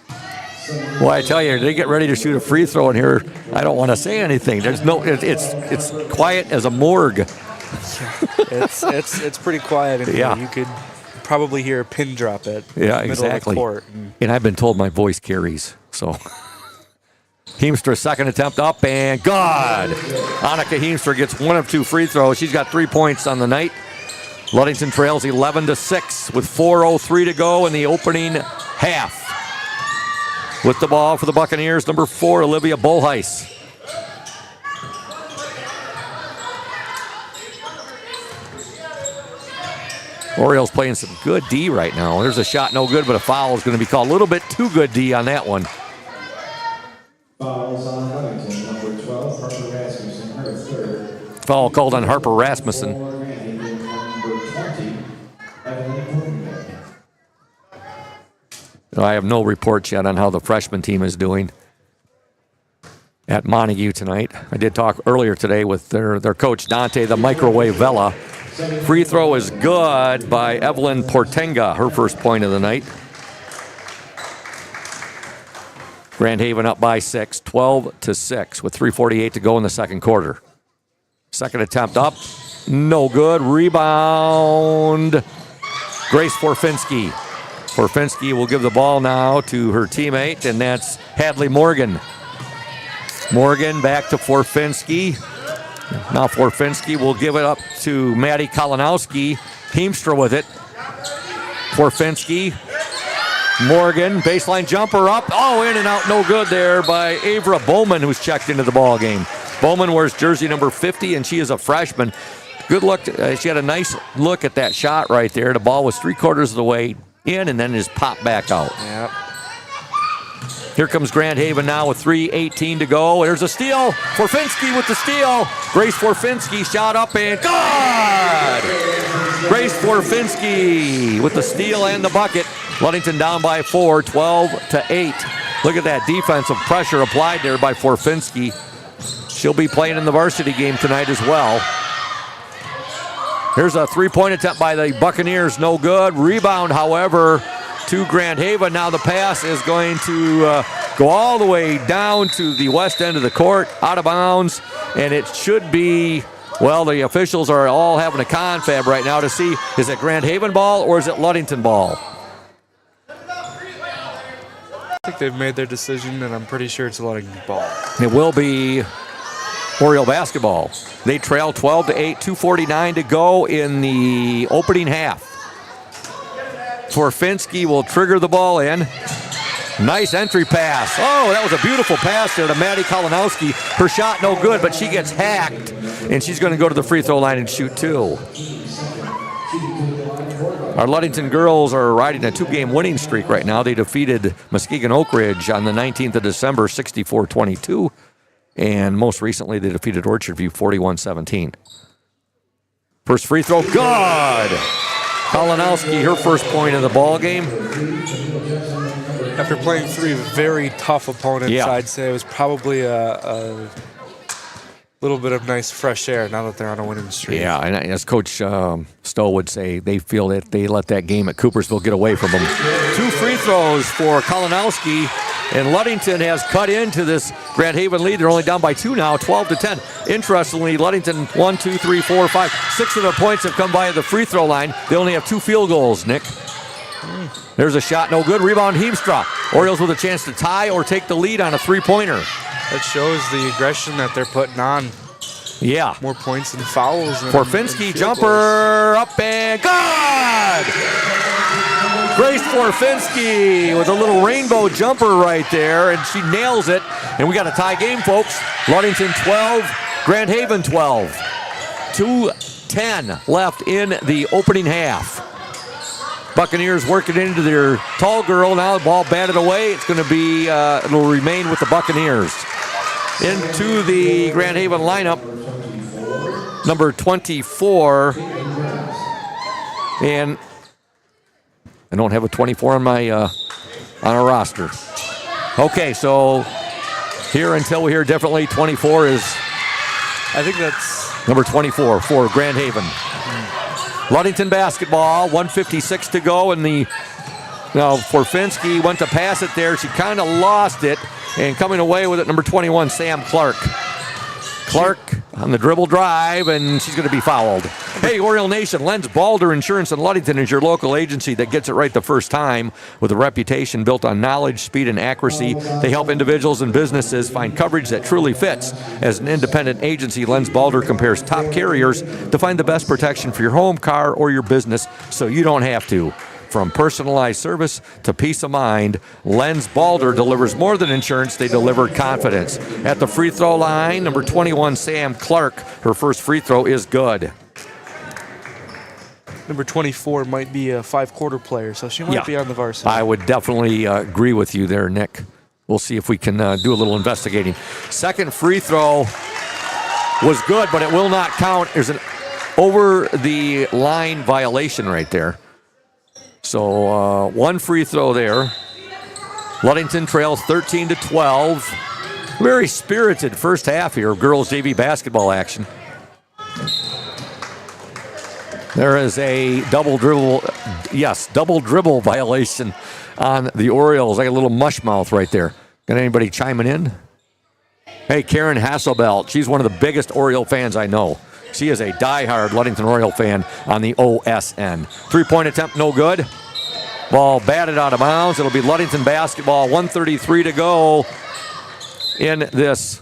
Well, I tell you, they get ready to shoot a free throw in here. I don't want to say anything. There's no, it's quiet as a morgue. It's pretty quiet in here. You could probably hear a pin drop at the middle of the court. And I've been told my voice carries, so. Heemstra, second attempt up and good. Annika Heemstra gets 1 of 2 free throws. She's got 3 points on the night. Ludington trails 11-6 with 4:03 to go in the opening half. With the ball for the Buccaneers, number 4, Olivia Bolheis. Orioles playing some good D right now. There's a shot, no good, but a foul is going to be called. A little bit too good D on that one. Fouls on Ludington, number 12, Harper Rasmussen, her third. Foul called on Harper Rasmussen. Number 20, Evelyn Portenga. I have no reports yet on how the freshman team is doing at Montague tonight. I did talk earlier today with their coach, Dante the Microwave Vela. Free throw is good by Evelyn Portenga, her first point of the night. Grand Haven up by 6, 12-6 with 3:48 to go in the second quarter. Second attempt up, no good. Rebound, Grace Forfinski. Forfinski will give the ball now to her teammate, and that's Hadley Morgan. Morgan back to Forfinski. Now Forfinski will give it up to Maddie Kalinowski. Heemstra with it. Forfinski. Morgan, baseline jumper up. Oh, in and out, no good there by Avra Bowman, who's checked into the ball game. Bowman wears jersey number 50, and she is a freshman. Good look. She had a nice look at that shot right there. The ball was 3/4 of the way in, and then just popped back out. Yep. Here comes Grand Haven now with 3:18 to go. There's a steal. Forfinski with the steal. Grace Forfinski shot up and good! Grace Forfinski with the steal and the bucket. Ludington down by 4, 12-8. Look at that defensive pressure applied there by Forfinski. She'll be playing in the varsity game tonight as well. Here's a 3-point attempt by the Buccaneers, no good. Rebound, however, to Grand Haven. Now the pass is going to go all the way down to the west end of the court, out of bounds, and it should be, well, the officials are all having a confab right now to see, is it Grand Haven ball or is it Ludington ball? I think they've made their decision, and I'm pretty sure it's a Ludington ball. It will be Oriole basketball. They trail 12-8, 2:49 to go in the opening half. Forfinski will trigger the ball in. Nice entry pass. Oh, that was a beautiful pass there to Maddie Kalinowski. Her shot no good, but she gets hacked, and she's going to go to the free throw line and shoot two. Our Ludington girls are riding a two-game winning streak right now. They defeated Muskegon Oak Ridge on the 19th of December, 64-22. And most recently, they defeated Orchard View 41-17. First free throw, good! Kalinowski, her first point of the ball game. After playing three very tough opponents, Yeah. I'd say it was probably a little bit of nice fresh air now that they're on a winning streak. Yeah, and as Coach Stowe would say, they feel that they let that game at Coopersville get away from them. Two free throws for Kalinowski, and Ludington has cut into this Grand Haven lead. They're only down by two now, 12-10. Interestingly, Ludington 1, 2, 3, 4, 5, 6 of their points have come by the free throw line. They only have 2 field goals, Nick. There's a shot, no good. Rebound, Heemstra. Orioles with a chance to tie or take the lead on a three-pointer. That shows the aggression that they're putting on. Yeah. More points and fouls. Forfinski jumper up and good! Grace Forfinski with a little rainbow jumper right there, and she nails it. And we got a tie game, folks. Ludington 12, Grand Haven 12. 2:10 left in the opening half. Buccaneers working into their tall girl. Now the ball batted away. It's going to be, it'll remain with the Buccaneers. Into the Grand Haven lineup, number 24. And I don't have a 24 on my on our roster. Okay, so here until we hear differently, 24 is, I think that's number 24 for Grand Haven. Ludington basketball, 1:56 to go, and Forfinski went to pass it there. She kind of lost it, and coming away with it, number 21, Sam Clark. Clark on the dribble drive, and she's going to be fouled. Hey, Oriole Nation, Lenz Balder Insurance in Ludington is your local agency that gets it right the first time with a reputation built on knowledge, speed, and accuracy. They help individuals and businesses find coverage that truly fits. As an independent agency, Lenz Balder compares top carriers to find the best protection for your home, car, or your business so you don't have to. From personalized service to peace of mind, Lenz Balder delivers more than insurance, they deliver confidence. At the free throw line, number 21, Sam Clark, her first free throw is good. number 24 might be a 5-quarter player, so she might be on the varsity. I would definitely agree with you there, Nick. We'll see if we can do a little investigating. Second free throw was good, but it will not count. There's an over-the-line violation right there. So one free throw there. Ludington trails 13-12. Very spirited first half here of girls JV basketball action. There is a double dribble violation on the Orioles. Like a little mush mouth right there. Got anybody chiming in? Hey, Karen Hasselbelt. She's one of the biggest Oriole fans I know. She is a diehard Ludington Oriole fan on the OSN. Three-point attempt, no good. Ball batted out of bounds. It'll be Ludington basketball. 1:33 to go in this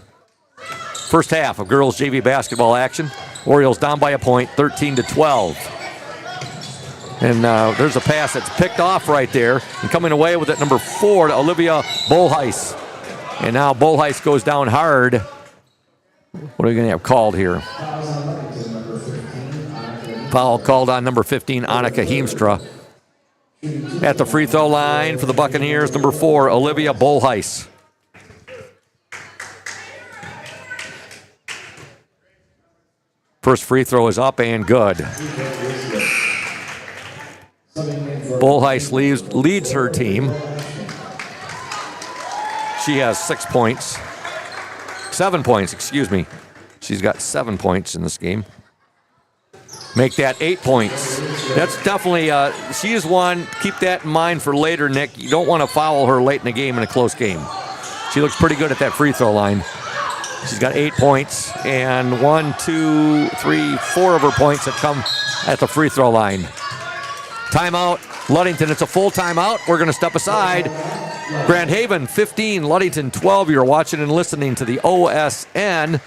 first half of girls JV basketball action. Orioles down by a point, 13-12. And there's a pass that's picked off right there. And coming away with it, number 4, to Olivia Bolheis. And now Bolheis goes down hard. What are we going to have called here? Foul called on number 15, Annika Heemstra. At the free throw line for the Buccaneers, number 4, Olivia Bolheis. First free throw is up and good. Bolheis leads her team. She has 6 points. 7 points, excuse me. She's got 7 points in this game. Make that 8 points. That's definitely, she is one, keep that in mind for later, Nick. You don't want to foul her late in the game in a close game. She looks pretty good at that free throw line. She's got 8 points, and 1, 2, 3, 4 of her points have come at the free throw line. Timeout, Ludington. It's a full timeout. We're going to step aside. Grand Haven 15, Ludington 12. You're watching and listening to the OSN,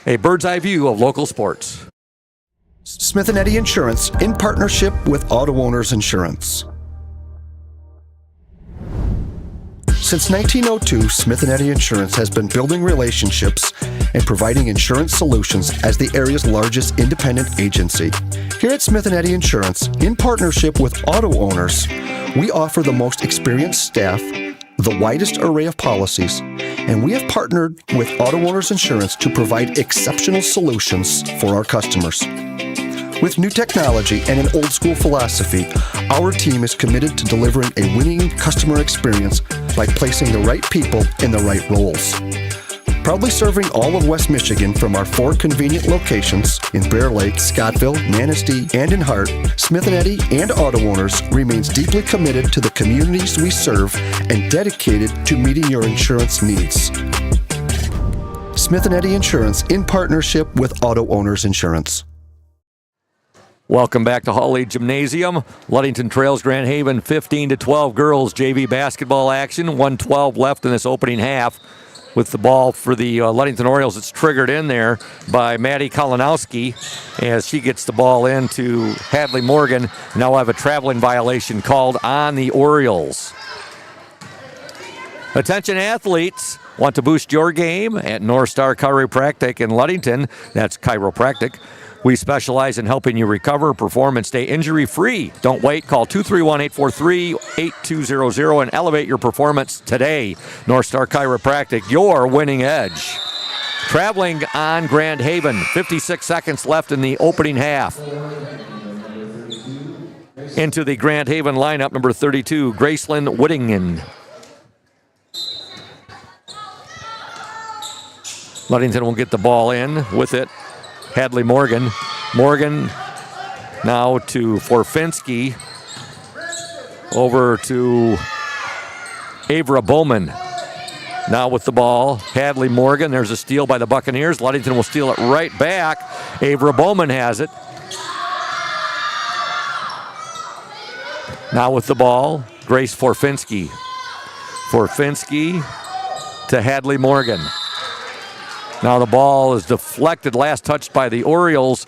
a bird's eye view of local sports. Smith & Eddy Insurance in partnership with Auto Owners Insurance. Since 1902, Smith & Eddy Insurance has been building relationships and providing insurance solutions as the area's largest independent agency. Here at Smith & Eddy Insurance, in partnership with Auto Owners, we offer the most experienced staff, the widest array of policies, and we have partnered with Auto Owners Insurance to provide exceptional solutions for our customers. With new technology and an old-school philosophy, our team is committed to delivering a winning customer experience by placing the right people in the right roles. Proudly serving all of West Michigan from our 4 convenient locations in Bear Lake, Scottville, Manistee, and in Hart, Smith & Eddy and Auto Owners remains deeply committed to the communities we serve and dedicated to meeting your insurance needs. Smith & Eddy Insurance in partnership with Auto Owners Insurance. Welcome back to Hawley Gymnasium. Ludington trails Grand Haven 15-12 girls JV basketball action. 1:12 left in this opening half. With the ball for the Ludington Orioles, it's triggered in there by Maddie Kalinowski as she gets the ball into Hadley Morgan. Now we'll have a traveling violation called on the Orioles. Attention athletes, want to boost your game at North Star Chiropractic in Ludington. That's chiropractic. We specialize in helping you recover, perform, and stay injury-free. Don't wait. Call 231-843-8200 and elevate your performance today. North Star Chiropractic, your winning edge. Traveling on Grand Haven, 56 seconds left in the opening half. Into the Grand Haven lineup, number 32, Graceland Whittingen. Ludington will get the ball in with it. Hadley Morgan. Morgan now to Forfinski. Over to Avra Bowman. Now with the ball, Hadley Morgan. There's a steal by the Buccaneers. Ludington will steal it right back. Avra Bowman has it. Now with the ball, Grace Forfinski. Forfinski to Hadley Morgan. Now the ball is deflected, last touched by the Orioles.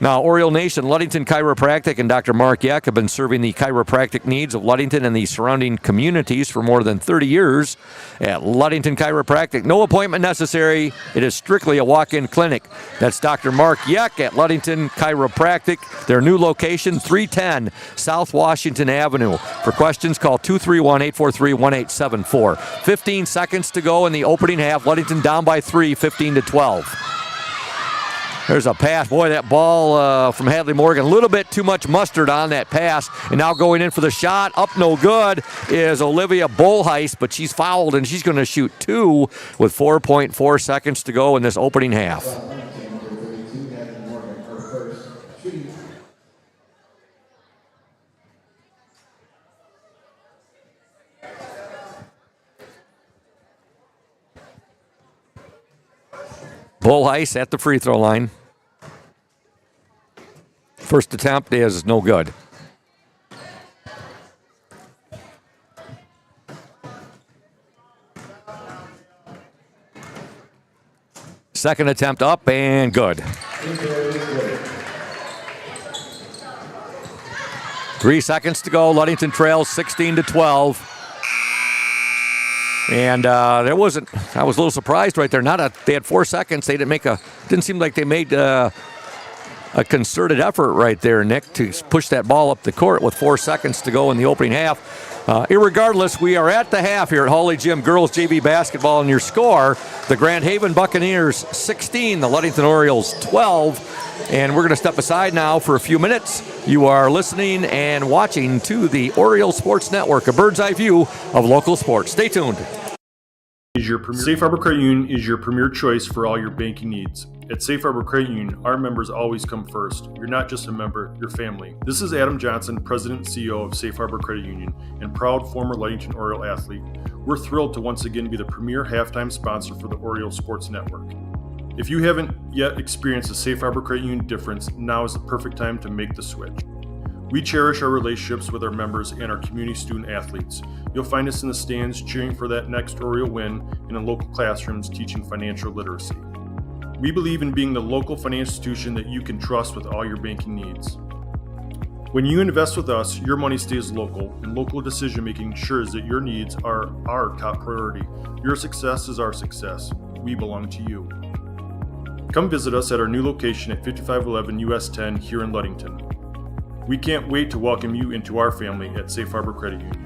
Now, Oriole Nation, Ludington Chiropractic and Dr. Mark Yeck have been serving the chiropractic needs of Ludington and the surrounding communities for more than 30 years at Ludington Chiropractic. No appointment necessary. It is strictly a walk-in clinic. That's Dr. Mark Yeck at Ludington Chiropractic. Their new location, 310 South Washington Avenue. For questions, call 231-843-1874. 15 seconds to go in the opening half. Ludington down by 3, 15-12. There's a pass. Boy, that ball from Hadley Morgan, a little bit too much mustard on that pass. And now going in for the shot, up no good, is Olivia Bolheist, but she's fouled, and she's going to shoot 2 with 4.4 seconds to go in this opening half. Bolheist at the free throw line. First attempt is no good. Second attempt up and good. 3 seconds to go. Ludington trails 16-12. And I was a little surprised right there. They had 4 seconds. They didn't seem like they made a concerted effort right there, Nick, to push that ball up the court with 4 seconds to go in the opening half. Irregardless, we are at the half here at Hawley Gym Girls JV Basketball, and your score, the Grand Haven Buccaneers 16, the Ludington Orioles 12. And we're going to step aside now for a few minutes. You are listening and watching to the Orioles Sports Network, a bird's eye view of local sports. Stay tuned. Safe Harbor Credit Union is your premier choice for all your banking needs. At Safe Harbor Credit Union, our members always come first. You're not just a member, you're family. This is Adam Johnson, President and CEO of Safe Harbor Credit Union and proud former Ludington Oriole athlete. We're thrilled to once again be the premier halftime sponsor for the Orioles Sports Network. If you haven't yet experienced the Safe Harbor Credit Union difference, now is the perfect time to make the switch. We cherish our relationships with our members and our community student athletes. You'll find us in the stands cheering for that next Oriole win and in local classrooms teaching financial literacy. We believe in being the local financial institution that you can trust with all your banking needs. When you invest with us, your money stays local, and local decision-making ensures that your needs are our top priority. Your success is our success. We belong to you. Come visit us at our new location at 5511 US 10 here in Ludington. We can't wait to welcome you into our family at Safe Harbor Credit Union.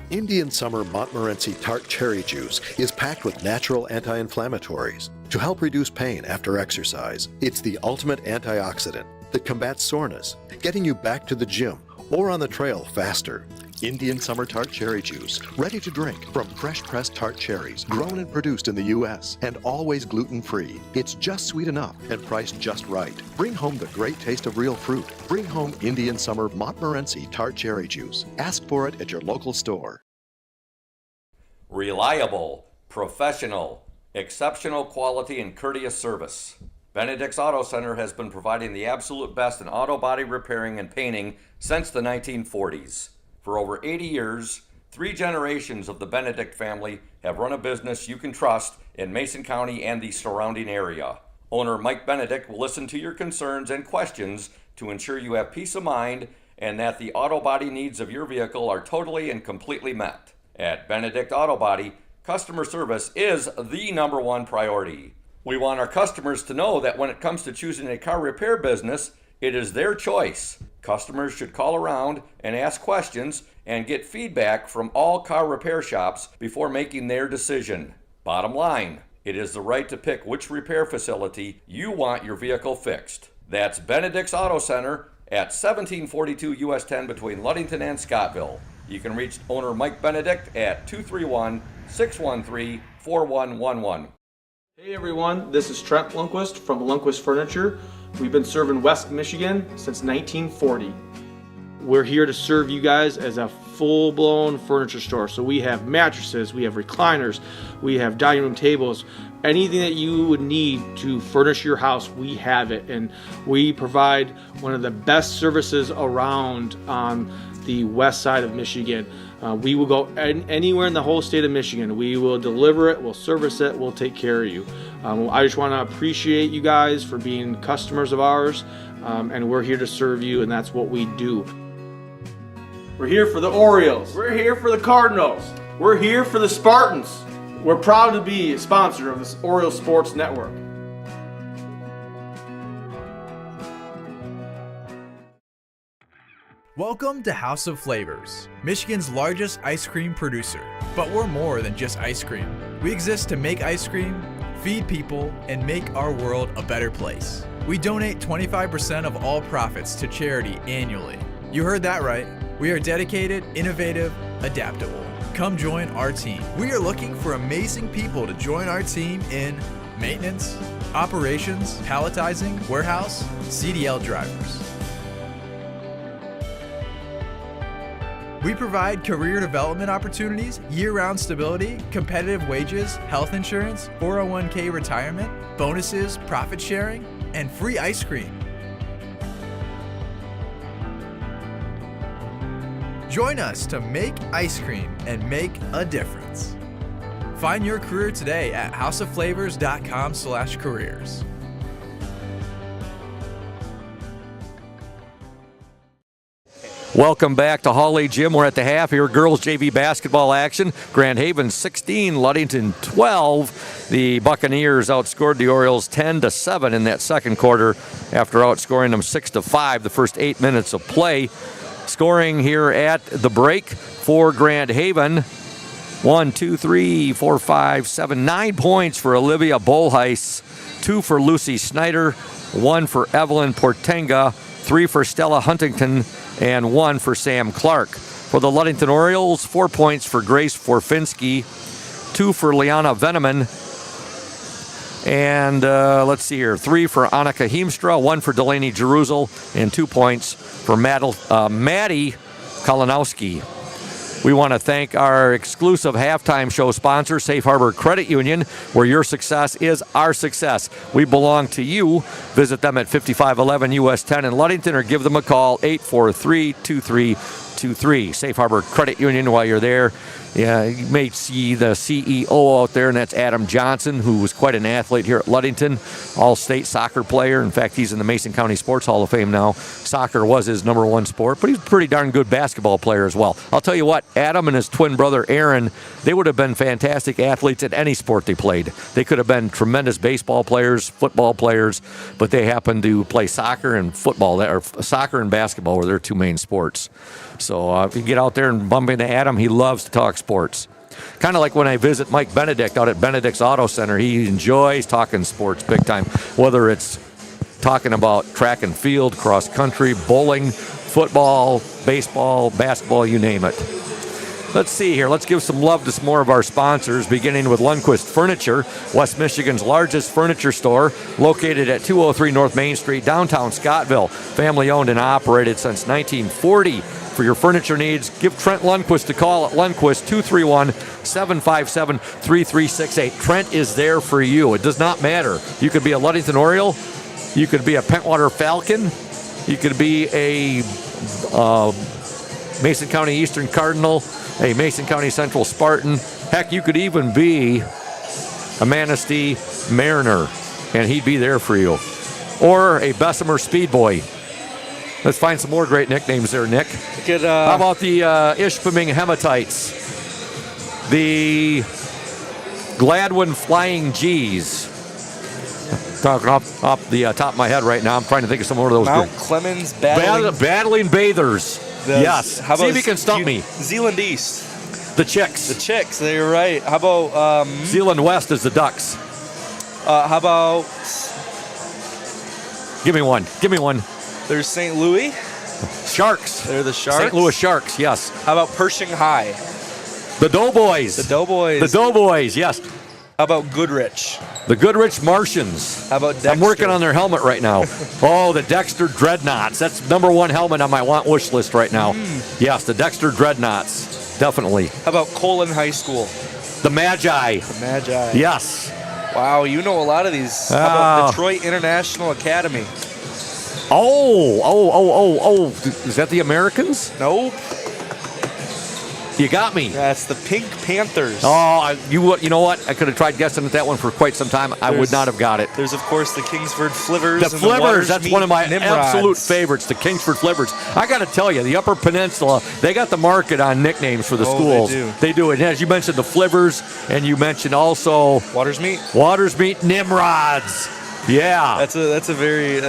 Indian Summer Montmorency Tart Cherry Juice is packed with natural anti-inflammatories to help reduce pain after exercise. It's the ultimate antioxidant that combats soreness, getting you back to the gym or on the trail faster. Indian Summer Tart Cherry Juice, ready to drink from fresh pressed tart cherries, grown and produced in the U.S. and always gluten-free. It's just sweet enough and priced just right. Bring home the great taste of real fruit. Bring home Indian Summer Montmorency Tart Cherry Juice. Ask for it at your local store. Reliable, professional, exceptional quality and courteous service. Benedict's Auto Center has been providing the absolute best in auto body repairing and painting since the 1940s. For over 80 years, 3 generations of the Benedict family have run a business you can trust in Mason County and the surrounding area. Owner Mike Benedict will listen to your concerns and questions to ensure you have peace of mind and that the auto body needs of your vehicle are totally and completely met. At Benedict Auto Body, customer service is the #1 priority. We want our customers to know that when it comes to choosing a car repair business, it is their choice. Customers should call around and ask questions and get feedback from all car repair shops before making their decision. Bottom line, it is the right to pick which repair facility you want your vehicle fixed. That's Benedict's Auto Center at 1742 US 10 between Ludington and Scottville. You can reach owner Mike Benedict at 231-613-4111. Hey everyone, this is Trent Lundquist from Lundquist Furniture. We've been serving West Michigan since 1940. We're here to serve you guys as a full-blown furniture store. So we have mattresses, we have recliners, we have dining room tables, anything that you would need to furnish your house, we have it. And we provide one of the best services around on the west side of Michigan. We will go anywhere in the whole state of Michigan. We will deliver it, we'll service it, we'll take care of you. I just want to appreciate you guys for being customers of ours, and we're here to serve you, and that's what we do. We're here for the Orioles. We're here for the Cardinals. We're here for the Spartans. We're proud to be a sponsor of this Orioles Sports Network. Welcome to House of Flavors, Michigan's largest ice cream producer. But we're more than just ice cream. We exist to make ice cream, feed people, and make our world a better place. We donate 25% of all profits to charity annually. You heard that right. We are dedicated, innovative, adaptable. Come join our team. We are looking for amazing people to join our team in maintenance, operations, palletizing, warehouse, CDL drivers. We provide career development opportunities, year-round stability, competitive wages, health insurance, 401k retirement, bonuses, profit sharing, and free ice cream. Join us to make ice cream and make a difference. Find your career today at houseofflavors.com/careers. Welcome back to Hawley Gym. We're at the half here. Girls JV basketball action. Grand Haven 16, Ludington 12. The Buccaneers outscored the Orioles 10-7 in that second quarter after outscoring them 6-5 the first 8 minutes of play. Scoring here at the break for Grand Haven. 1, 2, 3, 4, 5, 7, 9 points for Olivia Bolheis. 2 for Lucy Snyder. 1 for Evelyn Portenga. 3 for Stella Huntington. And 1 for Sam Clark. For the Ludington Orioles, 4 points for Grace Forfinski, 2 for Liana Veneman, And let's see here. 3 for Annika Heemstra, 1 for Delaney Jeruzal, and 2 points for Maddie Kalinowski. We want to thank our exclusive halftime show sponsor, Safe Harbor Credit Union, where your success is our success. We belong to you. Visit them at 5511 US 10 in Ludington or give them a call, 843-2323. Safe Harbor Credit Union while you're there. Yeah, you may see the CEO out there, and that's Adam Johnson, who was quite an athlete here at Ludington, all-state soccer player. In fact, he's in the Mason County Sports Hall of Fame now. Soccer was his number one sport, but he's a pretty darn good basketball player as well. I'll tell you what, Adam and his twin brother Aaron, they would have been fantastic athletes at any sport they played. They could have been tremendous baseball players, football players, but they happened to play soccer and football, or soccer and basketball were their 2 main sports. So if you get out there and bump into Adam, he loves to talk sports. Kind of like when I visit Mike Benedict out at Benedict's Auto Center. He enjoys talking sports big time, whether it's talking about track and field, cross country, bowling, football, baseball, basketball, you name it. Let's see here. Let's give some love to some more of our sponsors, beginning with Lundquist Furniture, West Michigan's largest furniture store, located at 203 North Main Street, downtown Scottville. Family owned and operated since 1940. For your furniture needs, give Trent Lundquist a call at Lundquist 231-757-3368. Trent is there for you. It does not matter. You could be a Ludington Oriole. You could be a Pentwater Falcon. You could be a Mason County Eastern Cardinal, a Mason County Central Spartan. Heck, you could even be a Manistee Mariner, and he'd be there for you. Or a Bessemer Speedboy. Let's find some more great nicknames there, Nick. How about the Ishpeming Hematites? The Gladwin Flying G's. Talking off the top of my head right now. I'm trying to think of some more of those. Mount Clemens Battling Bathers. Yes. How about, see if you can stump me. Zealand East. The Chicks. The Chicks, they're right. How about... Zealand West is the Ducks. How about... Give me one. There's St. Louis. Sharks. They're the Sharks. St. Louis Sharks, yes. How about Pershing High? The Doughboys. The Doughboys. The Doughboys, yes. How about Goodrich? The Goodrich Martians. How about Dexter? I'm working on their helmet right now. Oh, the Dexter Dreadnoughts. That's #1 helmet on my want wish list right now. Yes, the Dexter Dreadnoughts. Definitely. How about Colon High School? The Magi. The Magi. Yes. Wow, you know a lot of these. How about Detroit International Academy? Oh. Is that the Americans? Nope. You got me. That's the Pink Panthers. Oh, you know what? I could have tried guessing at that one for quite some time. I would not have got it. There's, of course, the Kingsford Flivvers. The Flivvers, that's one of my absolute favorites, the Kingsford Flivvers. I got to tell you, the Upper Peninsula, they got the market on nicknames for the schools. They do it. And as you mentioned, the Flivers, and you mentioned also... Waters Meet Nimrods. Yeah. That's a very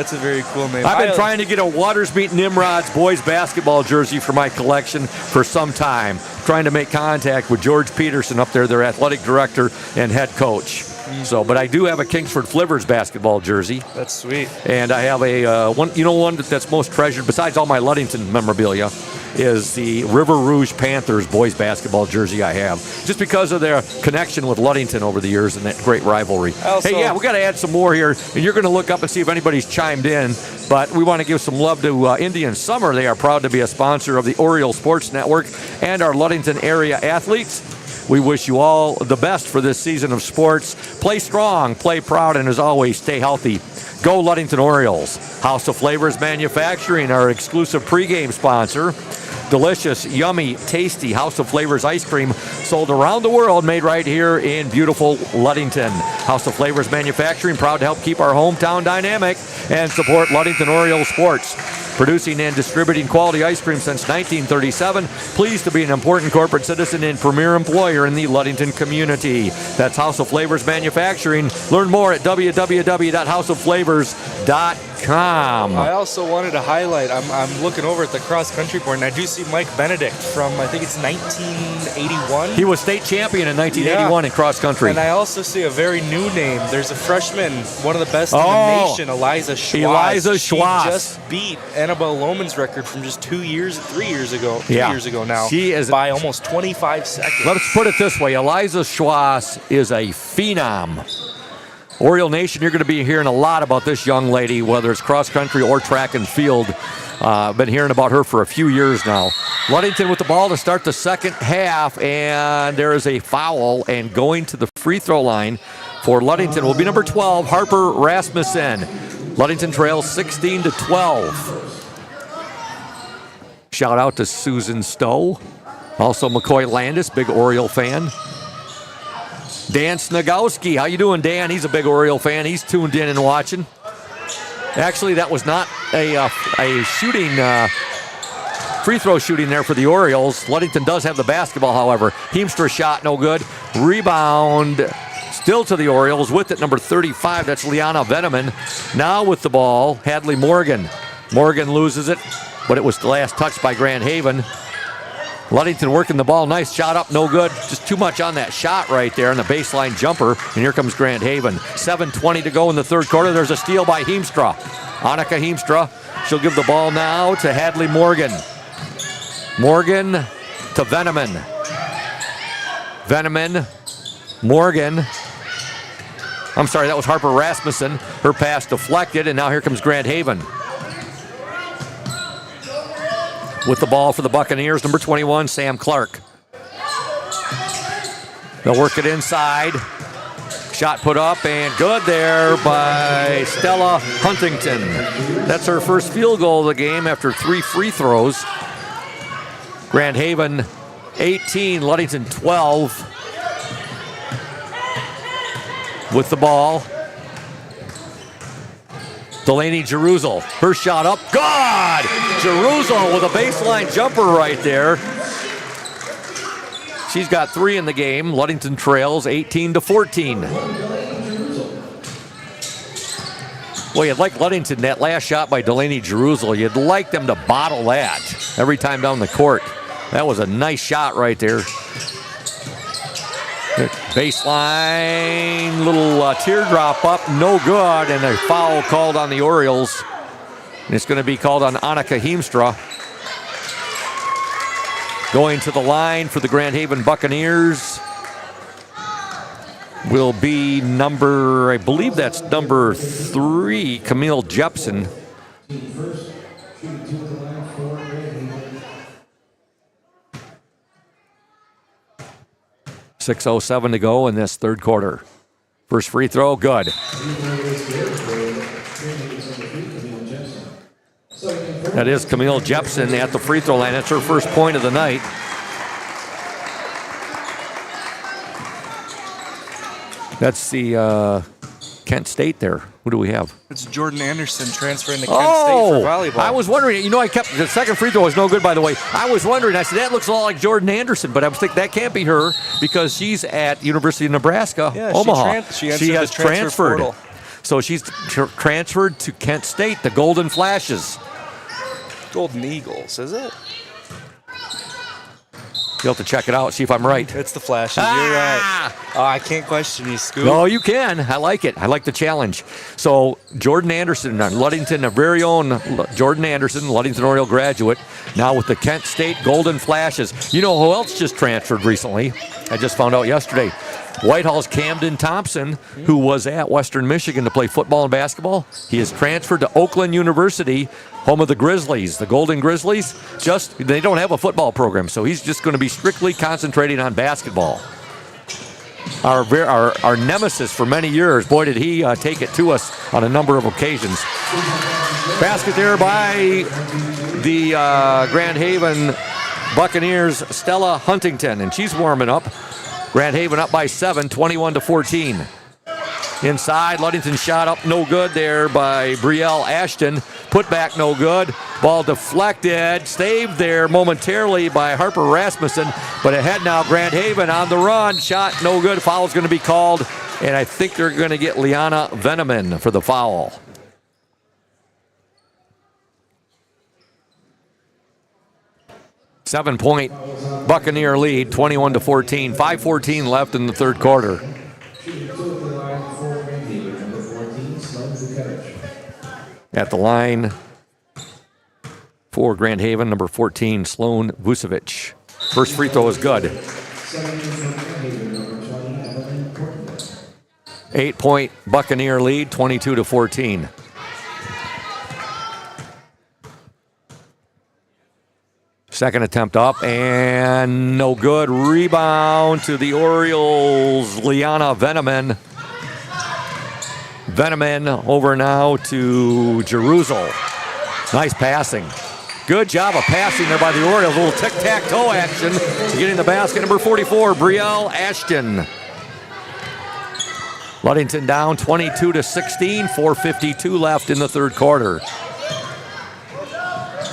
cool name. I've been trying to get a Waters Meet Nimrods boys basketball jersey for my collection for some time. Trying to make contact with George Peterson up there, their athletic director and head coach. So, but I do have a Kingsford Flivers basketball jersey. That's sweet. And I have a one that's most treasured besides all my Ludington memorabilia is the River Rouge Panthers boys basketball jersey I have, just because of their connection with Ludington over the years and that great rivalry. Hey, yeah, we got to add some more here, and you're going to look up and see if anybody's chimed in, but we want to give some love to Indian Summer. They are proud to be a sponsor of the Orioles Sports Network and our Ludington area athletes. We wish you all the best for this season of sports. Play strong, play proud, and as always, stay healthy. Go Ludington Orioles. House of Flavors Manufacturing, our exclusive pregame sponsor. Delicious, yummy, tasty House of Flavors ice cream sold around the world, made right here in beautiful Ludington. House of Flavors Manufacturing, proud to help keep our hometown dynamic and support Ludington Orioles sports. Producing and distributing quality ice cream since 1937. Pleased to be an important corporate citizen and premier employer in the Ludington community. That's House of Flavors Manufacturing. Learn more at www.houseofflavors.com. I also wanted to highlight, I'm looking over at the cross-country board, and I do see Mike Benedict from, I think it's 1981. He was state champion in 1981 in cross-country. And I also see a very new name. There's a freshman, one of the best in the nation, Eliza Schwartz. She just beat Annabelle Lohman's record from just 3 years ago. 2 years ago now. She is by almost 25 seconds. Let's put it this way. Eliza Schwartz is a phenom. Oriole Nation, you're going to be hearing a lot about this young lady, whether it's cross country or track and field. Been hearing about her for a few years now. Ludington with the ball to start the second half, and there is a foul, and going to the free throw line for Ludington will be number 12, Harper Rasmussen. Ludington trails 16-12. Shout out to Susan Stowe. Also McCoy Landis, big Oriole fan. Dan Snagowski, how you doing, Dan? He's a big Oriole fan. He's tuned in and watching. Actually, that was not a shooting, free throw shooting there for the Orioles. Ludington does have the basketball, however. Heemstra shot, no good. Rebound, still to the Orioles. With it, number 35, that's Liana Veneman. Now with the ball, Hadley Morgan. Morgan loses it, but it was the last touch by Grand Haven. Ludington working the ball. Nice shot up, no good. Just too much on that shot right there on the baseline jumper. And here comes Grand Haven. 7:20 to go in the third quarter. There's a steal by Heemstra. Annika Heemstra. She'll give the ball now to Hadley Morgan. Morgan to Veneman. Veneman. Morgan. I'm sorry, that was Harper Rasmussen. Her pass deflected, and now here comes Grand Haven. With the ball for the Buccaneers, number 21, Sam Clark. They'll work it inside. Shot put up and good there by Stella Huntington. That's her first field goal of the game after 3 free throws. Grand Haven 18, Ludington 12. With the ball, Delaney Jeruzal, her shot up, good! Jeruzal with a baseline jumper right there. She's got 3 in the game. Ludington trails 18-14. Well, you'd like Ludington, that last shot by Delaney Jeruzal, you'd like them to bottle that every time down the court. That was a nice shot right there. Baseline, little teardrop up, no good, and a foul called on the Orioles. And it's going to be called on Annika Heemstra. Going to the line for the Grand Haven Buccaneers will be number, I believe that's number 3, Camille Jepson. 6:07 to go in this third quarter. First free throw, good. That is Camille Jepson at the free throw line. That's her first point of the night. That's the Kent State there. Who do we have? It's Jordan Anderson transferring to Kent State for volleyball. I was wondering. I kept the second free throw was no good, by the way. I was wondering. I said that looks a lot like Jordan Anderson, but I was thinking that can't be her because she's at University of Nebraska, Omaha. She has transferred. Portal. So she's transferred to Kent State, the Golden Flashes. Golden Eagles, is it? You'll have to check it out, see if I'm right. It's the Flashes. You're right. Oh, I can't question you, Scoop. No, you can. I like it. I like the challenge. So Jordan Anderson, Ludington, a very own Jordan Anderson, Ludington Oriole graduate, now with the Kent State Golden Flashes. You know who else just transferred recently? I just found out yesterday. Whitehall's Camden Thompson, who was at Western Michigan to play football and basketball. He has transferred to Oakland University, home of the Grizzlies, the Golden Grizzlies. They don't have a football program, so he's just going to be strictly concentrating on basketball. Our nemesis for many years. Boy, did he take it to us on a number of occasions. Basket there by the Grand Haven Buccaneers, Stella Huntington, and she's warming up. Grand Haven up by 7, 21-14. Inside, Ludington shot up, no good there by Brielle Ashton. Put back, no good. Ball deflected, saved there momentarily by Harper Rasmussen, but ahead now, Grand Haven on the run. Shot, no good. Foul's going to be called, and I think they're going to get Liana Veneman for the foul. Seven-point Buccaneer lead, 21-14. 5:14 left in the third quarter. At the line for Grand Haven, number 14, Sloan Vucevic. First free throw is good. 8-point Buccaneer lead, 22-14. Second attempt up and no good. Rebound to the Orioles, Liana Veneman. Veneman over now to Jerusalem. Nice passing. Good job of passing there by the Orioles. A little tic-tac-toe action. Getting the basket, number 44, Brielle Ashton. Ludington down 22-16, 4:52 left in the third quarter.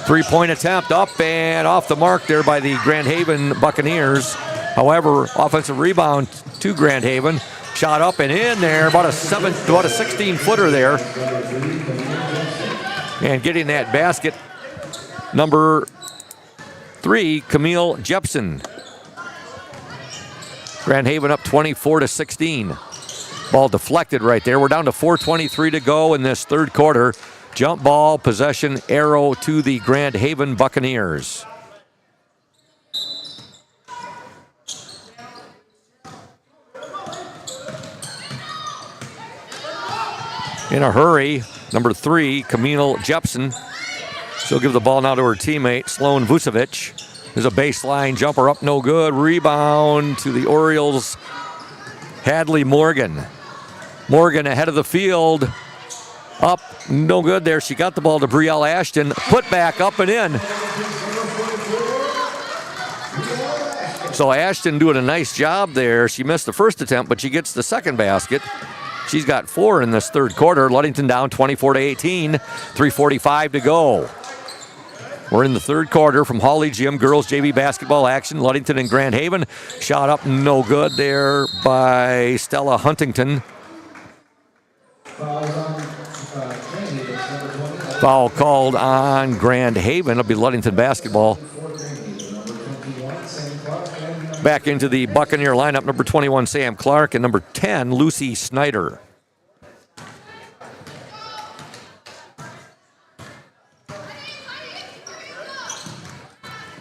Three-point attempt up and off the mark there by the Grand Haven Buccaneers. However, offensive rebound to Grand Haven. Shot up and in there, about a 16-footer there. And getting that basket, number 3, Camille Jepson. Grand Haven up 24-16. Ball deflected right there. We're down to 4:23 to go in this third quarter. Jump ball, possession, arrow to the Grand Haven Buccaneers. In a hurry, number 3, Camille Jepson. She'll give the ball now to her teammate, Sloan Vucevic. There's a baseline jumper up, no good. Rebound to the Orioles, Hadley Morgan. Morgan ahead of the field. Up, no good there. She got the ball to Brielle Ashton. Put back up and in. So Ashton doing a nice job there. She missed the first attempt, but she gets the second basket. She's got 4 in this third quarter. Ludington down 24-18. 3:45 to go. We're in the third quarter from Hawley Gym. Girls JV basketball action. Ludington and Grand Haven. Shot up, no good there by Stella Huntington. Foul called on Grand Haven. It'll be Ludington basketball. Back into the Buccaneer lineup, number 21, Sam Clark, and number 10, Lucy Snyder.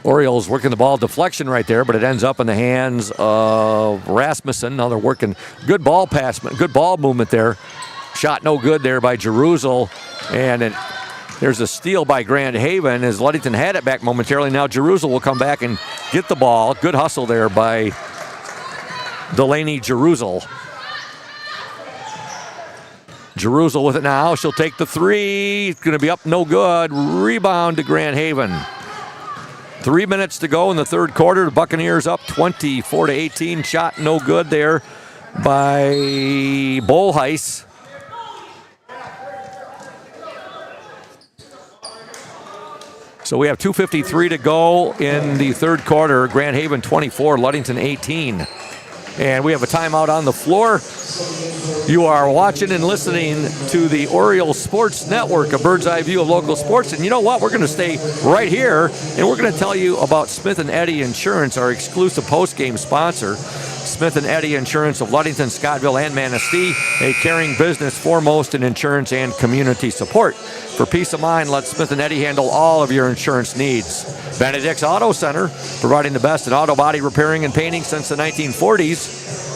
Orioles working the ball deflection right there, but it ends up in the hands of Rasmussen. Now they're working good ball pass, good ball movement there. Shot no good there by Jerusalem, and there's a steal by Grand Haven as Ludington had it back momentarily. Now Jerusalem will come back and get the ball. Good hustle there by Delaney Jerusalem. Jerusalem with it now. She'll take the three. It's going to be up, no good. Rebound to Grand Haven. 3 minutes to go in the third quarter. The Buccaneers up 24-18. Shot no good there by Bolheis. So we have 2:53 to go in the third quarter. Grand Haven 24, Ludington 18. And we have a timeout on the floor. You are watching and listening to the Orioles Sports Network, a bird's eye view of local sports. And you know what? We're going to stay right here, and we're going to tell you about Smith & Eddy Insurance, our exclusive post-game sponsor. Smith & Eddy Insurance of Ludington, Scottville, and Manistee, a caring business foremost in insurance and community support. For peace of mind, let Smith & Eddy handle all of your insurance needs. Benedict's Auto Center, providing the best in auto body repairing and painting since the 1940s.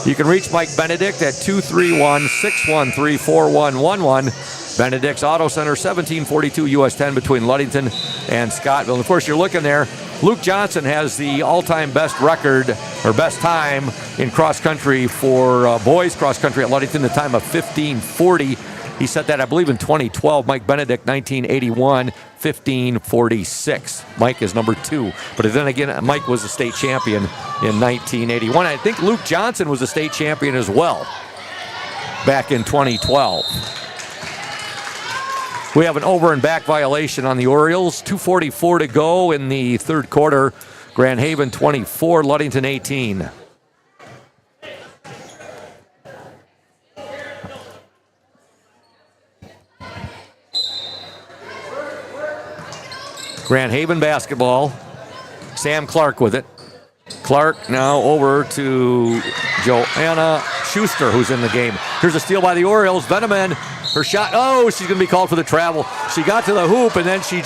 You can reach Mike Benedict at 231-613-4111. Benedict's Auto Center, 1742 US 10 between Ludington and Scottville. And of course, you're looking there. Luke Johnson has the all-time best record, or best time in cross-country for boys cross-country at Ludington, the time of 15:40. He set that, I believe, in 2012. Mike Benedict, 1981, 15:46. Mike is number 2. But then again, Mike was a state champion in 1981. I think Luke Johnson was a state champion as well back in 2012. We have an over and back violation on the Orioles. 2:44 to go in the third quarter. Grand Haven 24, Ludington 18. Grand Haven basketball. Sam Clark with it. Clark now over to Joanna Schuster, who's in the game. Here's a steal by the Orioles. Veneman, her shot. Oh, she's going to be called for the travel. She got to the hoop, and then she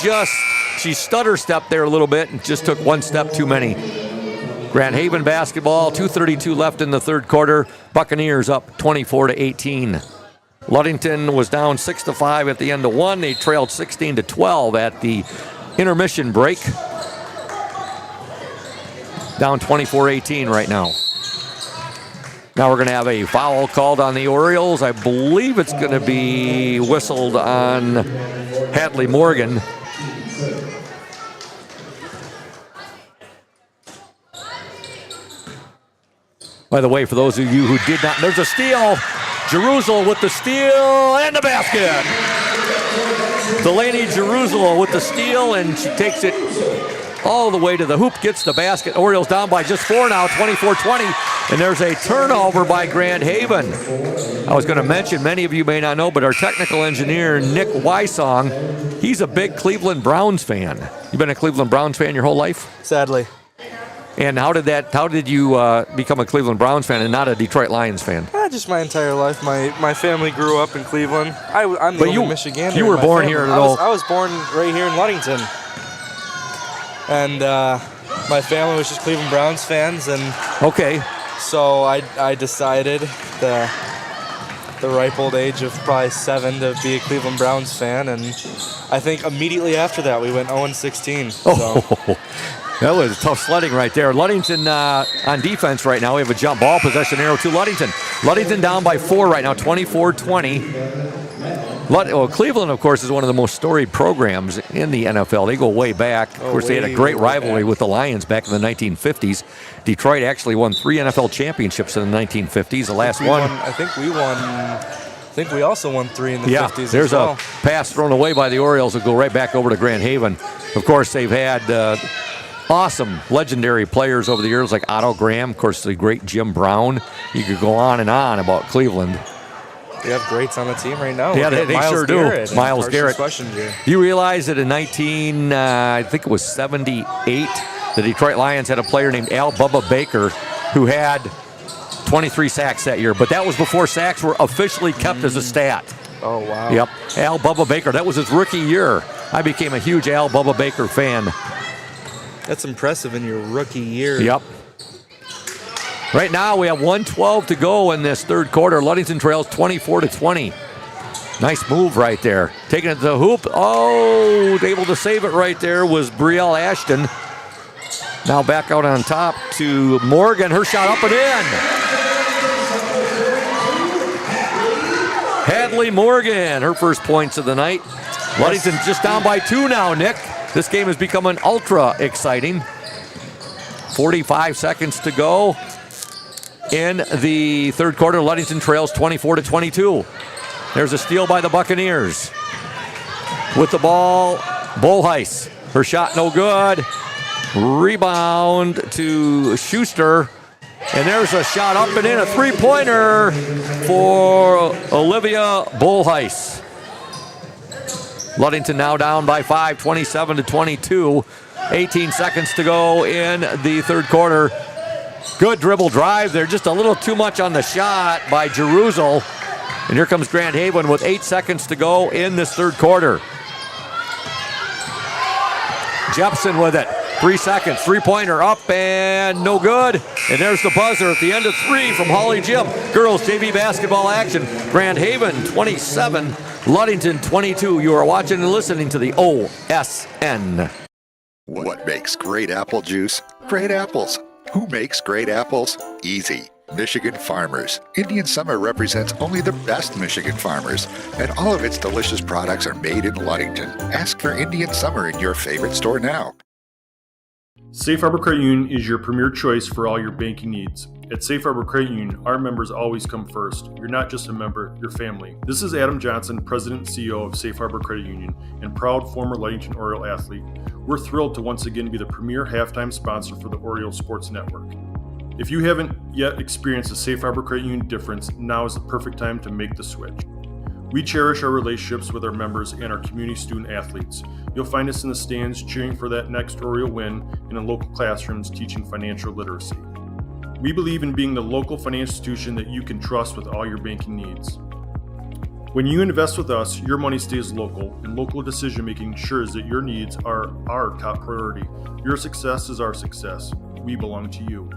stutter stepped there a little bit and just took one step too many. Grand Haven basketball, 2:32 left in the third quarter. Buccaneers up 24-18. Ludington was down 6-5 at the end of one. They trailed 16-12 at the intermission break. Down 24-18 right now. Now we're going to have a foul called on the Orioles. I believe it's going to be whistled on Hawley Morgan. By the way, for those of you who did not, there's a steal. Jerusalem with the steal and the basket. Delaney Jerusalem with the steal, and she takes it all the way to the hoop, gets the basket. Orioles down by just 4 now, 24-20. And there's a turnover by Grand Haven. I was going to mention, many of you may not know, but our technical engineer, Nick Wysong, he's a big Cleveland Browns fan. You've been a Cleveland Browns fan your whole life? Sadly. And how did you become a Cleveland Browns fan and not a Detroit Lions fan? Just my entire life. My family grew up in Cleveland. I'm the only Michigander. You were born here, though. I was born right here in Ludington. And my family was just Cleveland Browns fans. And okay. So I decided the ripe old age of probably 7 to be a Cleveland Browns fan. And I think immediately after that, we went 0-16. So. Oh. That was tough sledding right there. Ludington on defense right now. We have a jump ball possession arrow to Ludington. Ludington down by 4 right now, 24-20. Cleveland, of course, is one of the most storied programs in the NFL. They go way back. Of course, they had a great rivalry with the Lions back in the 1950s. Detroit actually won 3 NFL championships in the 1950s. The last one. I think we also won 3 in the 50s. There's as well. a pass thrown away by the Orioles that go right back over to Grand Haven. Of course, they've had awesome, legendary players over the years like Otto Graham, of course, the great Jim Brown. You could go on and on about Cleveland. They have greats on the team right now. Yeah, they sure do. Miles Garrett. You realize that in I think it was 78, the Detroit Lions had a player named Al Bubba Baker who had 23 sacks that year, but that was before sacks were officially kept as a stat. Oh, wow. Yep, Al Bubba Baker. That was his rookie year. I became a huge Al Bubba Baker fan. That's impressive in your rookie year. Yep. Right now we have 1:12 to go in this third quarter. Ludington trails 24-20. Nice move right there. Taking it to the hoop. Oh, able to save it right there was Brielle Ashton. Now back out on top to Morgan. Her shot up and in. Hawley Morgan, her first points of the night. Ludington just down by 2 now, Nick. This game is becoming ultra exciting. 45 seconds to go in the third quarter. Ludington trails 24-22. There's a steal by the Buccaneers. With the ball, Bolhuis. Her shot no good. Rebound to Schuster. And there's a shot up and in, a three-pointer for Olivia Bolhuis. Ludington now down by 5, 27-22. 18 seconds to go in the third quarter. Good dribble drive there, just a little too much on the shot by Jerusalem. And here comes Grand Haven with 8 seconds to go in this third quarter. Jepson with it. 3 seconds, three-pointer up and no good. And there's the buzzer at the end of 3 from Hawley Gym. Girls JV basketball action. Grand Haven 27, Ludington 22. You are watching and listening to the OSN. What makes great apple juice? Great apples. Who makes great apples? Easy. Michigan farmers. Indian Summer represents only the best Michigan farmers, and all of its delicious products are made in Ludington. Ask for Indian Summer in your favorite store now. Safe Harbor Credit Union is your premier choice for all your banking needs. At Safe Harbor Credit Union, our members always come first. You're not just a member, you're family. This is Adam Johnson, President and CEO of Safe Harbor Credit Union, and proud former Ludington Oriole athlete. We're thrilled to once again be the premier halftime sponsor for the Orioles Sports Network. If you haven't yet experienced the Safe Harbor Credit Union difference, now is the perfect time to make the switch. We cherish our relationships with our members and our community student athletes. You'll find us in the stands cheering for that next Oriole win and in local classrooms teaching financial literacy. We believe in being the local financial institution that you can trust with all your banking needs. When you invest with us, your money stays local, and local decision making ensures that your needs are our top priority. Your success is our success. we belong to you.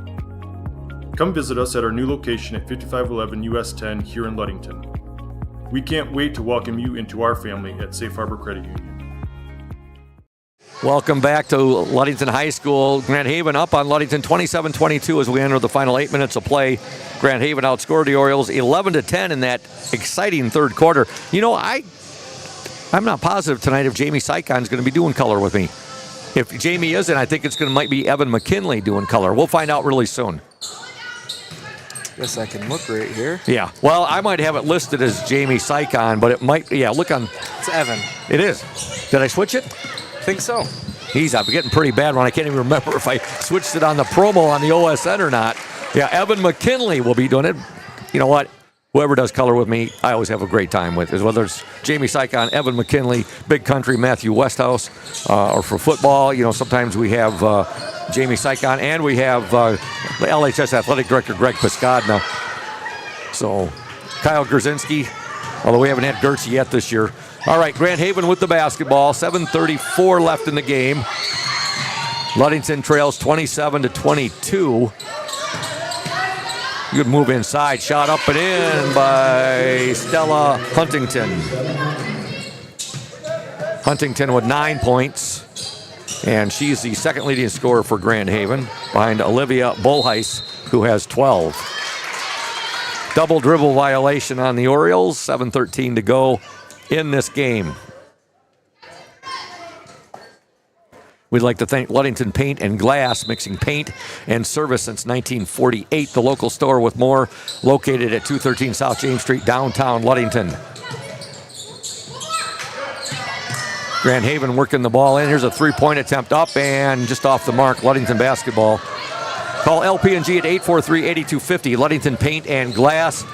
Come visit us at our new location at 5511 US 10 here in Ludington. We can't wait to welcome you into our family at Safe Harbor Credit Union. Welcome back to Ludington High School. Grand Haven up on Ludington 27-22 as we enter the final 8 minutes of play. Grand Haven outscored the Orioles 11-10 in that exciting third quarter. You know, I'm not positive tonight if Jamie Sykon's going to be doing color with me. If Jamie isn't, I think might be Evan McKinley doing color. We'll find out really soon. Guess I can look right here. Yeah. Well, I might have it listed as Jamie Sykon, but it might. Yeah. Look on. It's Evan. It is. Did I switch it? I think so. I'm getting pretty bad when I can't even remember if I switched it on the promo on the OSN or not. Yeah. Evan McKinley will be doing it. You know what? Whoever does color with me, I always have a great time with. Whether it's Jamie Sykon, Evan McKinley, Big Country, Matthew Westhouse, or for football, sometimes we have Jamie Sykon, and we have the LHS Athletic Director Greg Piscadna. So Kyle Grzinski, although we haven't had Gertz yet this year. All right, Grand Haven with the basketball. 7:34 left in the game. Ludington trails 27-22. Good move inside. Shot up and in by Stella Huntington. Huntington with 9 points. And she's the second leading scorer for Grand Haven, behind Olivia Bolheis, who has 12. Double dribble violation on the Orioles. 7:13 to go in this game. We'd like to thank Ludington Paint and Glass, mixing paint and service since 1948. The local store with more, located at 213 South James Street, downtown Ludington. Grand Haven working the ball in. Here's a three-point attempt up and just off the mark. Ludington basketball. Call LP&G at 843-8250. Ludington Paint and Glass,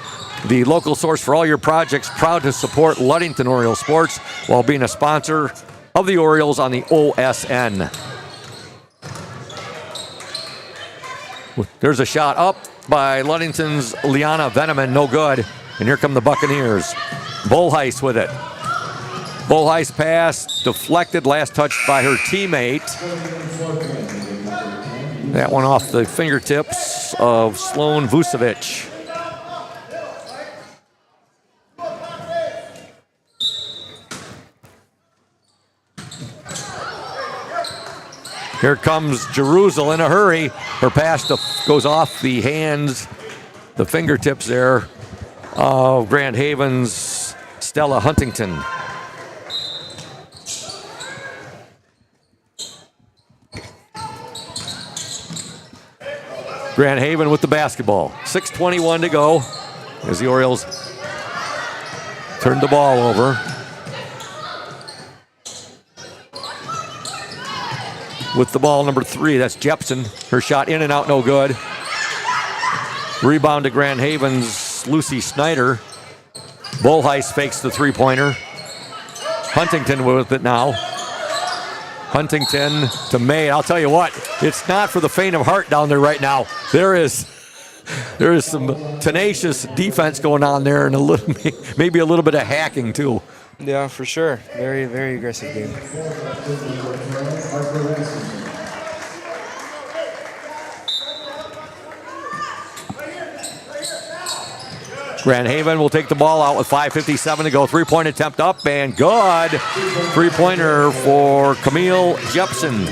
the local source for all your projects. Proud to support Ludington Orioles sports while being a sponsor of the Orioles on the OSN. There's a shot up by Ludington's Liana Veneman, no good. And here come the Buccaneers. Bolheis with it. Bolheis pass deflected, last touched by her teammate. That one off the fingertips of Sloan Vucevic. Here comes Jerusalem in a hurry. Her pass goes off the hands, the fingertips there of Grand Haven's Stella Huntington. Grand Haven with the basketball. 6:21 to go as the Orioles turn the ball over. With the ball, number 3, that's Jepson. Her shot in and out, no good. Rebound to Grand Haven's Lucy Snyder. Bolheis fakes the three-pointer. Huntington with it now. Huntington to May. I'll tell you what, it's not for the faint of heart down there right now. There is some tenacious defense going on there, and maybe a little bit of hacking too. Yeah, for sure. Very, very aggressive game. Grand Haven will take the ball out with 5:57 to go. Three-point attempt up and good. Three-pointer for Camille Jepson.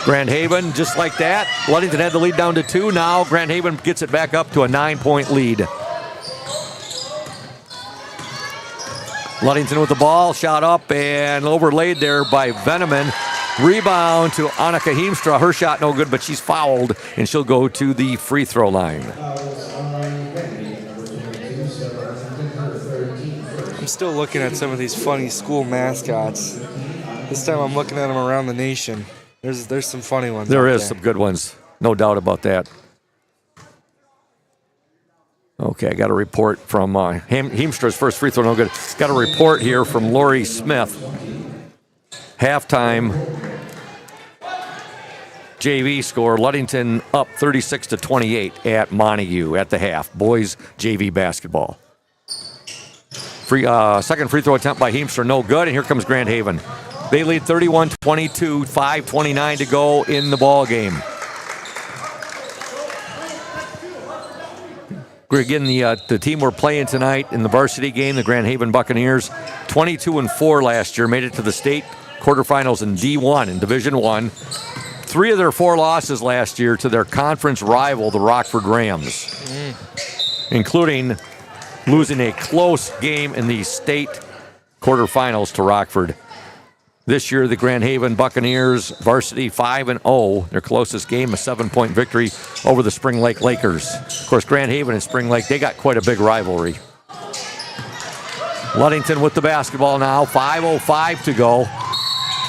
Grand Haven, just like that. Ludington had the lead down to 2. Now Grand Haven gets it back up to a 9-point lead. Ludington with the ball, shot up and overlaid there by Veneman. Rebound to Annika Heemstra. Her shot no good, but she's fouled, and she'll go to the free throw line. I'm still looking at some of these funny school mascots. This time I'm looking at them around the nation. There's some funny ones. There is some good ones, no doubt about that. Okay, I got a report from Heemstra's first free throw, no good. Got a report here from Lori Smith. Halftime JV score, Ludington up 36-28 at Montague at the half. Boys JV basketball. Second free throw attempt by Heemstra, no good, and here comes Grand Haven. They lead 31-22, 5:29 to go in the ball game. Again, the team we're playing tonight in the varsity game, the Grand Haven Buccaneers, 22-4 last year, made it to the state quarterfinals in D1 in Division I. 3 of their 4 losses last year to their conference rival, the Rockford Rams, including losing a close game in the state quarterfinals to Rockford. This year, the Grand Haven Buccaneers varsity 5-0. Their closest game, a 7-point victory over the Spring Lake Lakers. Of course, Grand Haven and Spring Lake, they got quite a big rivalry. Ludington with the basketball now, 5:05 to go.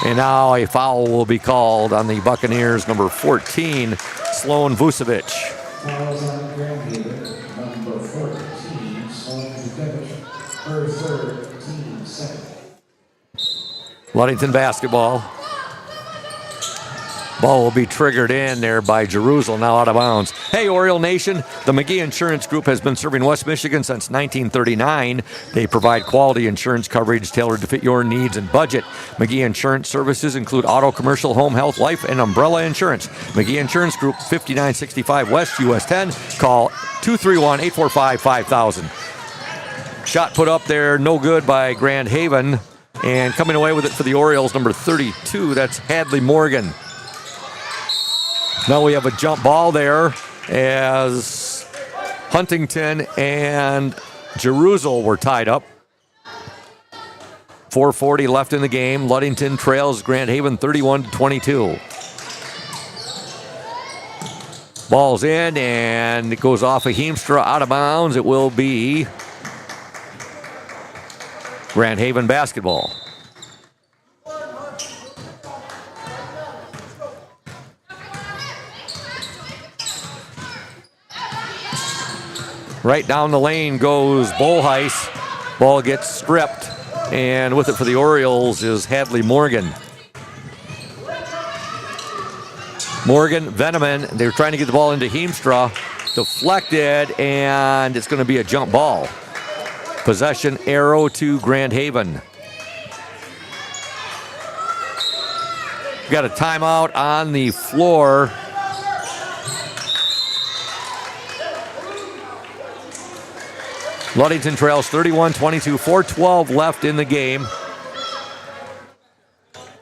And now a foul will be called on the Buccaneers, number 14, Sloan Vucevic. Fouls on Grand Haven, number 14, Sloan Vucevic, her third, team second. Ludington basketball. Ball will be triggered in there by Jerusalem, now out of bounds. Hey, Oriole Nation, the McGee Insurance Group has been serving West Michigan since 1939. They provide quality insurance coverage tailored to fit your needs and budget. McGee Insurance services include auto, commercial, home, health, life, and umbrella insurance. McGee Insurance Group, 5965 West US 10. Call 231-845-5000. Shot put up there, no good by Grand Haven. And coming away with it for the Orioles, number 32, that's Hadley Morgan. Now we have a jump ball there as Huntington and Jerusalem were tied up. 4:40 left in the game. Ludington trails Grand Haven 31-22. Ball's in, and it goes off of Heemstra out of bounds. It will be Grand Haven basketball. Right down the lane goes Bolheis. Ball gets stripped, and with it for the Orioles is Hadley Morgan. Morgan, Veneman, they're trying to get the ball into Heemstra. Deflected, and it's going to be a jump ball. Possession arrow to Grand Haven. Got a timeout on the floor. Ludington trails 31-22, 4:12 left in the game.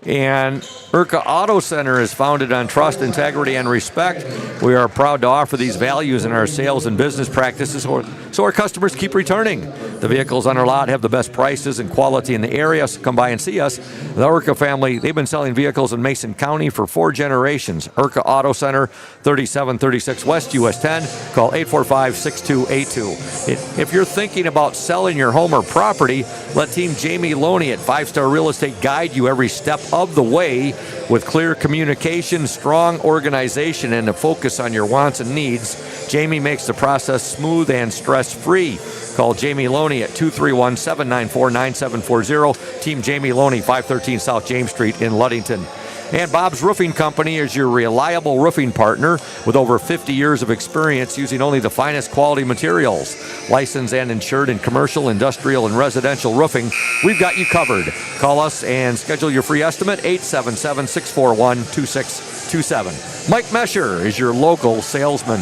And IRCA Auto Center is founded on trust, integrity, and respect. We are proud to offer these values in our sales and business practices so our customers keep returning. The vehicles on our lot have the best prices and quality in the area, so come by and see us. The IRCA family, they've been selling vehicles in Mason County for 4 generations. IRCA Auto Center, 3736 West US 10. Call 845-6282. If you're thinking about selling your home or property, let Team Jamie Loney at 5-Star Real Estate guide you every step of the way with clear communication, strong organization, and a focus on your wants and needs. Jamie makes the process smooth and stress-free. Call Jamie Loney at 231-794-9740. Team Jamie Loney, 513 South James Street in Ludington. And Bob's Roofing Company is your reliable roofing partner with over 50 years of experience using only the finest quality materials. Licensed and insured in commercial, industrial, and residential roofing, we've got you covered. Call us and schedule your free estimate, 877-641-2627. Mike Mesher is your local salesman.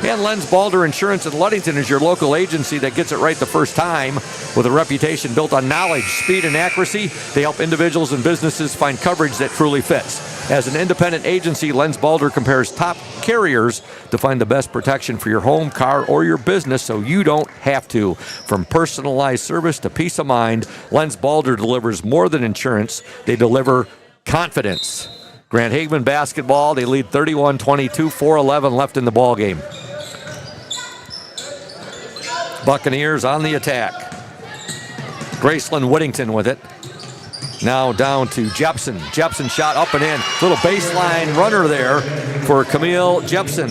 And Lenz Balder Insurance in Ludington is your local agency that gets it right the first time. With a reputation built on knowledge, speed, and accuracy, they help individuals and businesses find coverage that truly fits. As an independent agency, Lenz Balder compares top carriers to find the best protection for your home, car, or your business so you don't have to. From personalized service to peace of mind, Lenz Balder delivers more than insurance. They deliver confidence. Grand Haven basketball, they lead 31-22, 4:11 left in the ball game. Buccaneers on the attack. Graceland Whittington with it. Now down to Jepson. Jepson shot up and in. Little baseline runner there for Camille Jepson.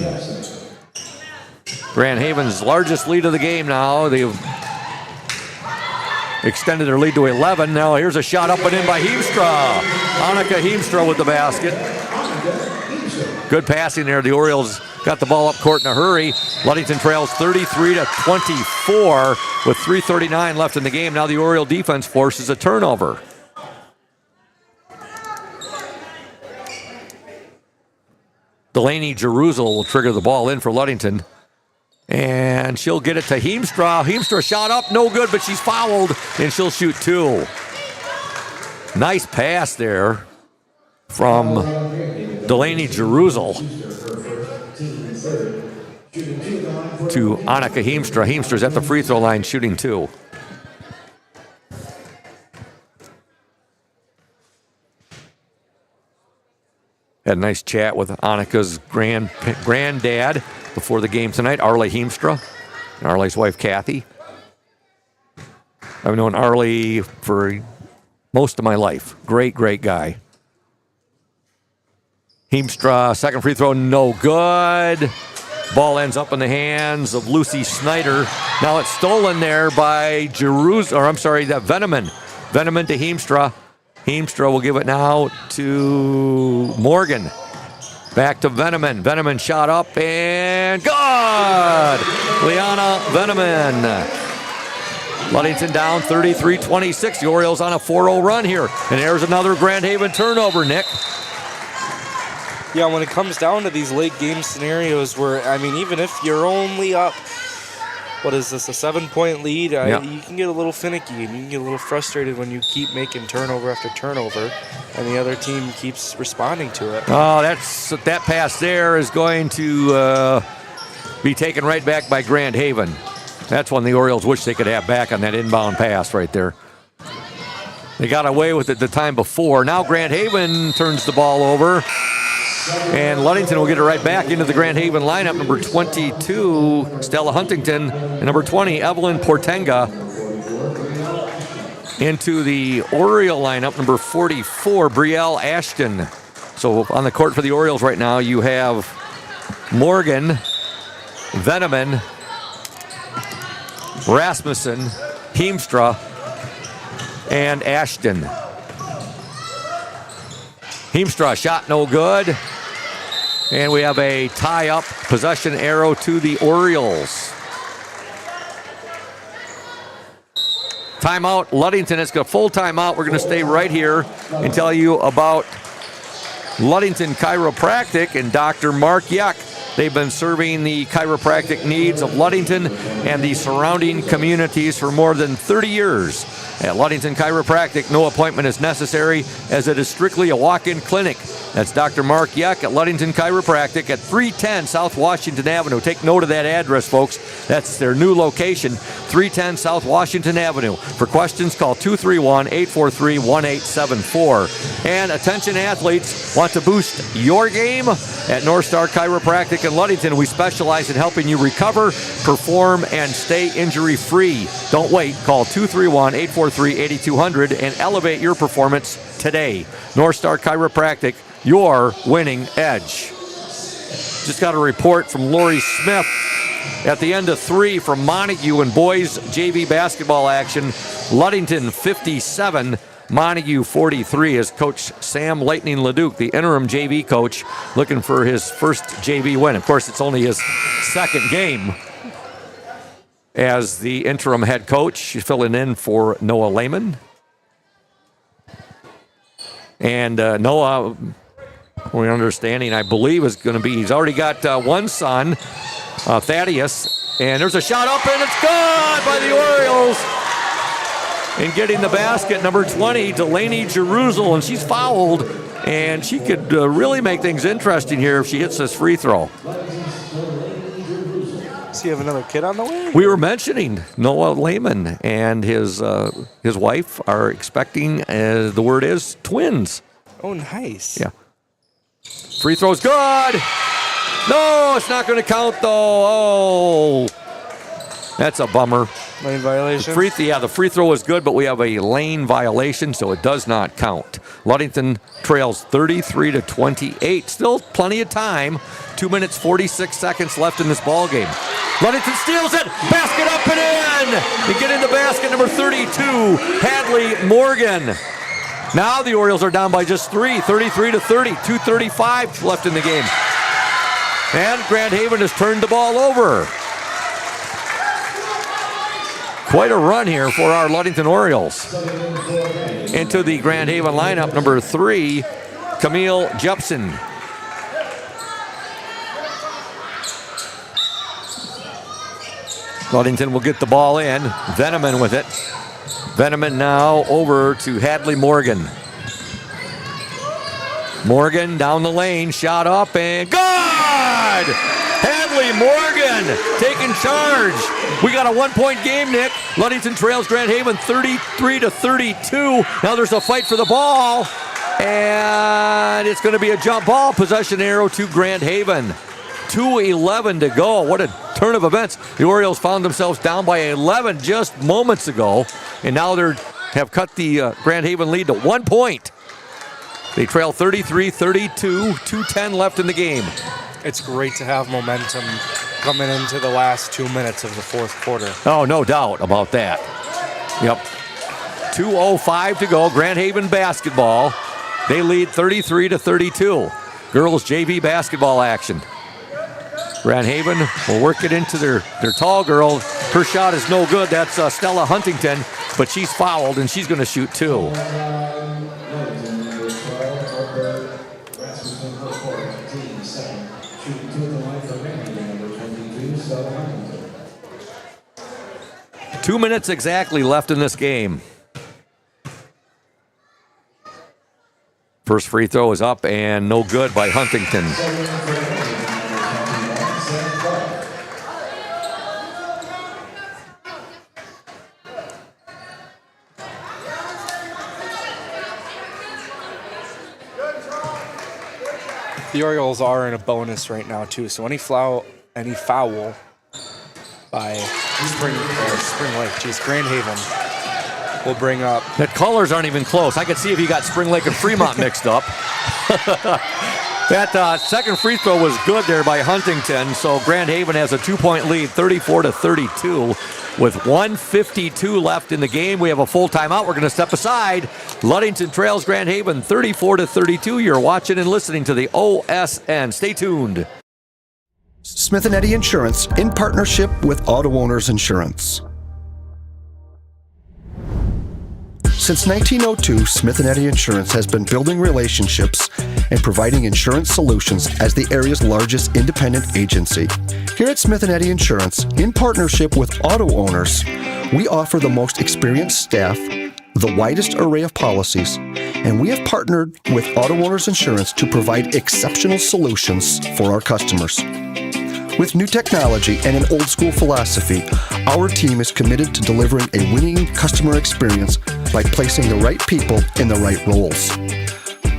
Grand Haven's largest lead of the game now. They've extended their lead to 11. Now here's a shot up and in by Heemstra. Annika Heemstra with the basket. Good passing there. The Orioles got the ball up court in a hurry. Ludington trails 33-24 with 3:39 left in the game. Now the Oriole defense forces a turnover. Delaney Jerusalem will trigger the ball in for Ludington. And she'll get it to Heemstra. Heemstra shot up, no good, but she's fouled, and she'll shoot 2. Nice pass there from Delaney Jerusalem to Annika Heemstra. Heemstra's at the free throw line shooting 2. Had a nice chat with Annika's granddad before the game tonight, Arlie Heemstra, and Arlie's wife, Kathy. I've known Arlie for most of my life. Great, great guy. Heemstra, second free throw, no good. Ball ends up in the hands of Lucy Snyder. Now it's stolen there by Veneman. Veneman to Heemstra. Heemstra will give it now to Morgan. Back to Veneman. Veneman shot up and good! Liana Veneman. Ludington down 33-26. The Orioles on a 4-0 run here. And there's another Grand Haven turnover, Nick. Yeah, when it comes down to these late game scenarios where, I mean, even if you're only up, what is this, a 7-point lead, you can get a little finicky and you can get a little frustrated when you keep making turnover after turnover and the other team keeps responding to it. Oh, that pass there is going to be taken right back by Grand Haven. That's one the Orioles wish they could have back on that inbound pass right there. They got away with it the time before. Now Grand Haven turns the ball over. And Ludington will get it right back into the Grand Haven lineup. Number 22, Stella Huntington. And number 20, Evelyn Portenga. Into the Oriole lineup, number 44, Brielle Ashton. So on the court for the Orioles right now, you have Morgan, Veneman, Rasmussen, Heemstra, and Ashton. Heemstra shot no good. And we have a tie-up possession arrow to the Orioles. Timeout, Ludington. It's got a full timeout. We're going to stay right here and tell you about Ludington Chiropractic and Dr. Mark Yuck. They've been serving the chiropractic needs of Ludington and the surrounding communities for more than 30 years. At Ludington Chiropractic, no appointment is necessary as it is strictly a walk-in clinic. That's Dr. Mark Yuck at Ludington Chiropractic at 310 South Washington Avenue. Take note of that address, folks. That's their new location, 310 South Washington Avenue. For questions, call 231-843-1874. And attention athletes, want to boost your game? At North Star Chiropractic in Ludington, we specialize in helping you recover, perform, and stay injury-free. Don't wait. Call 231-843-8200 and elevate your performance today. North Star Chiropractic, your winning edge. Just got a report from Lori Smith at the end of 3 from Montague in boys JV basketball action. Ludington 57, Montague 43 as Coach Sam Lightning Leduc, the interim JV coach, looking for his first JV win. Of course, it's only his second game as the interim head coach. She's filling in for Noah Lehman. And Noah, we're understanding, I believe, is going to be, he's already got one son, Thaddeus. And there's a shot up, and it's good by the Orioles. And getting the basket, number 20, Delaney Jerusalem. And she's fouled, and she could really make things interesting here if she hits this free throw. Does he have another kid on the way? We were mentioning Noah Lehman and his wife are expecting, the word is, twins. Oh, nice. Yeah. Free throw's good. No, it's not going to count, though. Oh, that's a bummer. Lane violation? The free throw is good, but we have a lane violation, so it does not count. Ludington trails 33-28. Still plenty of time. 2 minutes, 46 seconds left in this ball game. Ludington steals it. Basket up and in. They get in the basket, number 32, Hadley Morgan. Now the Orioles are down by just 3, 33-30, 2:35 left in the game. And Grand Haven has turned the ball over. Quite a run here for our Ludington Orioles. Into the Grand Haven lineup, number 3, Camille Jepson. Ludington will get the ball in. Veneman with it. Veneman now over to Hadley Morgan. Morgan down the lane, shot up and good! Hadley Morgan taking charge. We got a 1-point game, Nick. Ludington trails Grand Haven 33-32. Now there's a fight for the ball, and it's going to be a jump ball. Possession arrow to Grand Haven. 2:11 to go. What a turn of events. The Orioles found themselves down by 11 just moments ago, and now they have cut the Grand Haven lead to 1 point. They trail 33-32, 2:10 left in the game. It's great to have momentum coming into the last 2 minutes of the fourth quarter. Oh, no doubt about that. Yep. 2:05 to go. Grand Haven basketball. They lead 33-32. Girls JV basketball action. Grand Haven will work it into their tall girl. Her shot is no good. That's Stella Huntington, but she's fouled, and she's going to shoot two. Two minutes exactly left in this game. First free throw is up and no good by Huntington. The Orioles are in a bonus right now too, so any foul by Spring Lake, Grand Haven will bring up. The colors aren't even close. I could see if you got Spring Lake and Fremont mixed up. That second free throw was good there by Huntington, so Grand Haven has a 2-point lead, 34-32, with 1:52 left in the game. We have a full timeout. We're going to step aside. Ludington trails Grand Haven 34-32. You're watching and listening to the OSN. Stay tuned. Smith & Eddy Insurance in partnership with Auto Owners Insurance. Since 1902, Smith & Eddy Insurance has been building relationships and providing insurance solutions as the area's largest independent agency. Here at Smith & Eddy Insurance, in partnership with Auto Owners, we offer the most experienced staff, the widest array of policies, and we have partnered with Auto Owners Insurance to provide exceptional solutions for our customers. With new technology and an old-school philosophy, our team is committed to delivering a winning customer experience by placing the right people in the right roles.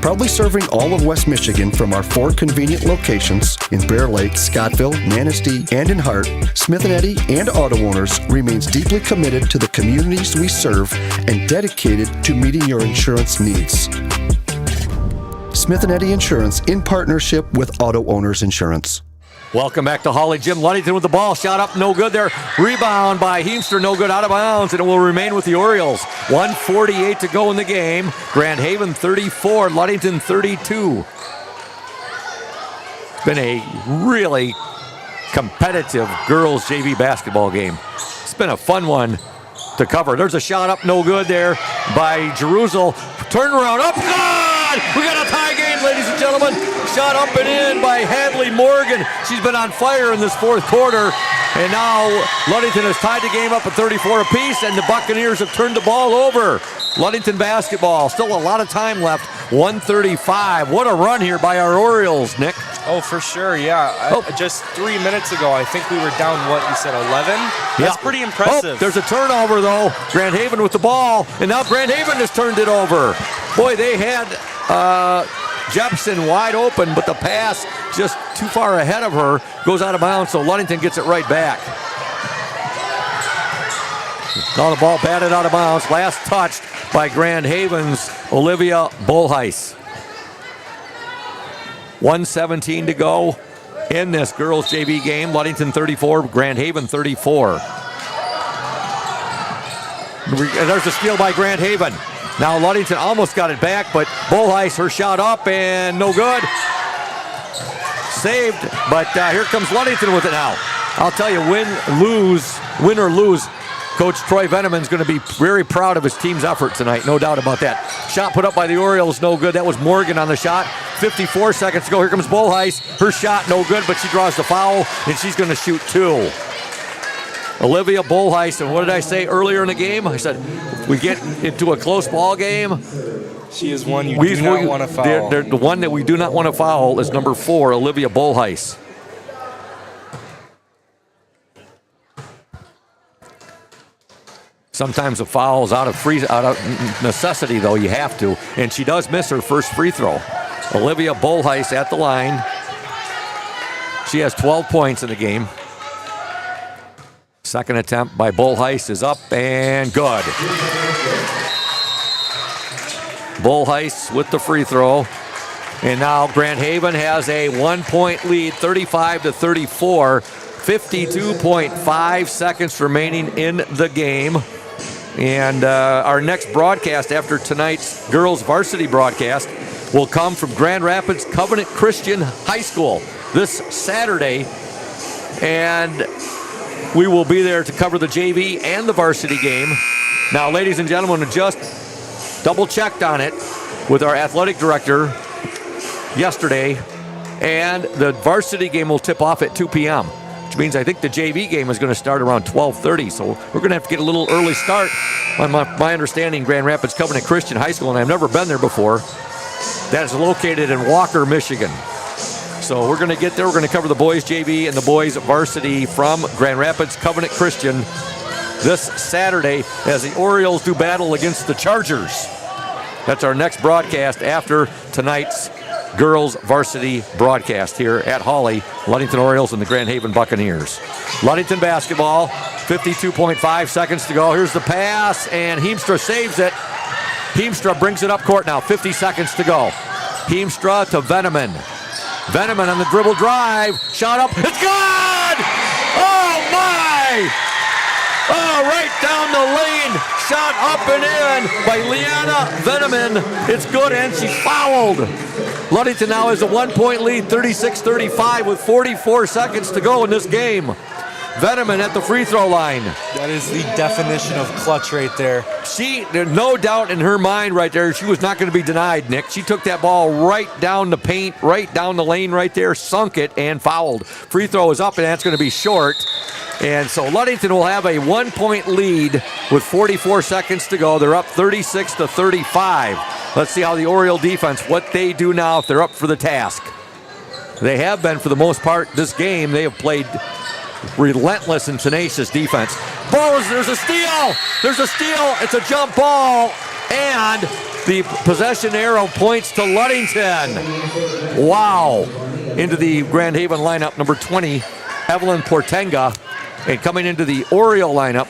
Proudly serving all of West Michigan from our 4 convenient locations in Bear Lake, Scottville, Manistee, and in Hart, Smith & Eddy and Auto Owners remains deeply committed to the communities we serve and dedicated to meeting your insurance needs. Smith & Eddy Insurance in partnership with Auto Owners Insurance. Welcome back to Hawley Gym. Ludington with the ball. Shot up, no good there. Rebound by Heemster, no good, out of bounds, and it will remain with the Orioles. 1:48 to go in the game. Grand Haven 34, Ludington 32. It's been a really competitive girls JV basketball game. It's been a fun one to cover. There's a shot up, no good there by Jerusalem. Turnaround up, good! We got a tie game, ladies and gentlemen. Shot up and in by Hadley Morgan. She's been on fire in this fourth quarter. And now Ludington has tied the game up at 34 apiece, and the Buccaneers have turned the ball over. Ludington basketball, still a lot of time left, 1:35. What a run here by our Orioles, Nick. Oh, for sure, yeah. Just 3 minutes ago, I think we were down, what, you said 11? That's pretty impressive. Oh, there's a turnover, though. Grand Haven with the ball, and now Grand Haven has turned it over. Boy, they had Jepson wide open, but the pass just too far ahead of her, goes out of bounds, so Ludington gets it right back. Now the ball batted out of bounds. Last touched by Grand Haven's Olivia Bolheis. 1:17 to go in this girls JV game. Ludington 34, Grand Haven 34. There's a steal by Grand Haven. Now Ludington almost got it back, but Bolheis, her shot up and no good. Saved, but here comes Ludington with it now. I'll tell you, win or lose, Coach Troy Veneman's going to be very proud of his team's effort tonight, no doubt about that. Shot put up by the Orioles, no good. That was Morgan on the shot. 54 seconds to go. Here comes Bolheis. Her shot, no good, but she draws the foul, and she's going to shoot two. Olivia Bolheis, and what did I say earlier in the game? I said, we get into a close ball game. She is one you do not want to foul. The one that we do not want to foul is number 4, Olivia Bolheis. Sometimes a foul is out of necessity, though. You have to. And she does miss her first free throw. Olivia Bolheis at the line. She has 12 points in the game. Second attempt by Bolheis is up and good. Bolheis with the free throw. And now Grand Haven has a 1-point lead, 35-34. 52.5 seconds remaining in the game. And our next broadcast after tonight's girls varsity broadcast will come from Grand Rapids Covenant Christian High School this Saturday. And we will be there to cover the JV and the varsity game. Now, ladies and gentlemen, we just double-checked on it with our athletic director yesterday. And the varsity game will tip off at 2 p.m., which means I think the JV game is going to start around 12:30. So we're going to have to get a little early start. My understanding, Grand Rapids Covenant Christian High School, and I've never been there before, that is located in Walker, Michigan. So we're going to get there. We're going to cover the boys JV and the boys varsity from Grand Rapids Covenant Christian this Saturday as the Orioles do battle against the Chargers. That's our next broadcast after tonight's girls varsity broadcast here at Hawley, Ludington Orioles and the Grand Haven Buccaneers. Ludington basketball, 52.5 seconds to go. Here's the pass, and Heemstra saves it. Heemstra brings it up court now, 50 seconds to go. Heemstra to Veneman. Veneman on the dribble drive, shot up, it's good! Oh my! Oh, right down the lane, shot up and in by Leanna Veneman. It's good, and she's fouled. Ludington now has a 1-point lead, 36-35 with 44 seconds to go in this game. Veneman at the free throw line. That is the definition of clutch right there. There's no doubt in her mind right there, she was not going to be denied, Nick. She took that ball right down the paint, right down the lane right there, sunk it, and fouled. Free throw is up, and that's going to be short. And so Ludington will have a 1-point lead with 44 seconds to go. They're up 36-35. Let's see how the Oriole defense, what they do now if they're up for the task. They have been, for the most part, this game. They have played relentless and tenacious defense. There's a steal! There's a steal! It's a jump ball! And the possession arrow points to Ludington. Wow! Into the Grand Haven lineup, number 20, Evelyn Portenga. And coming into the Oriole lineup,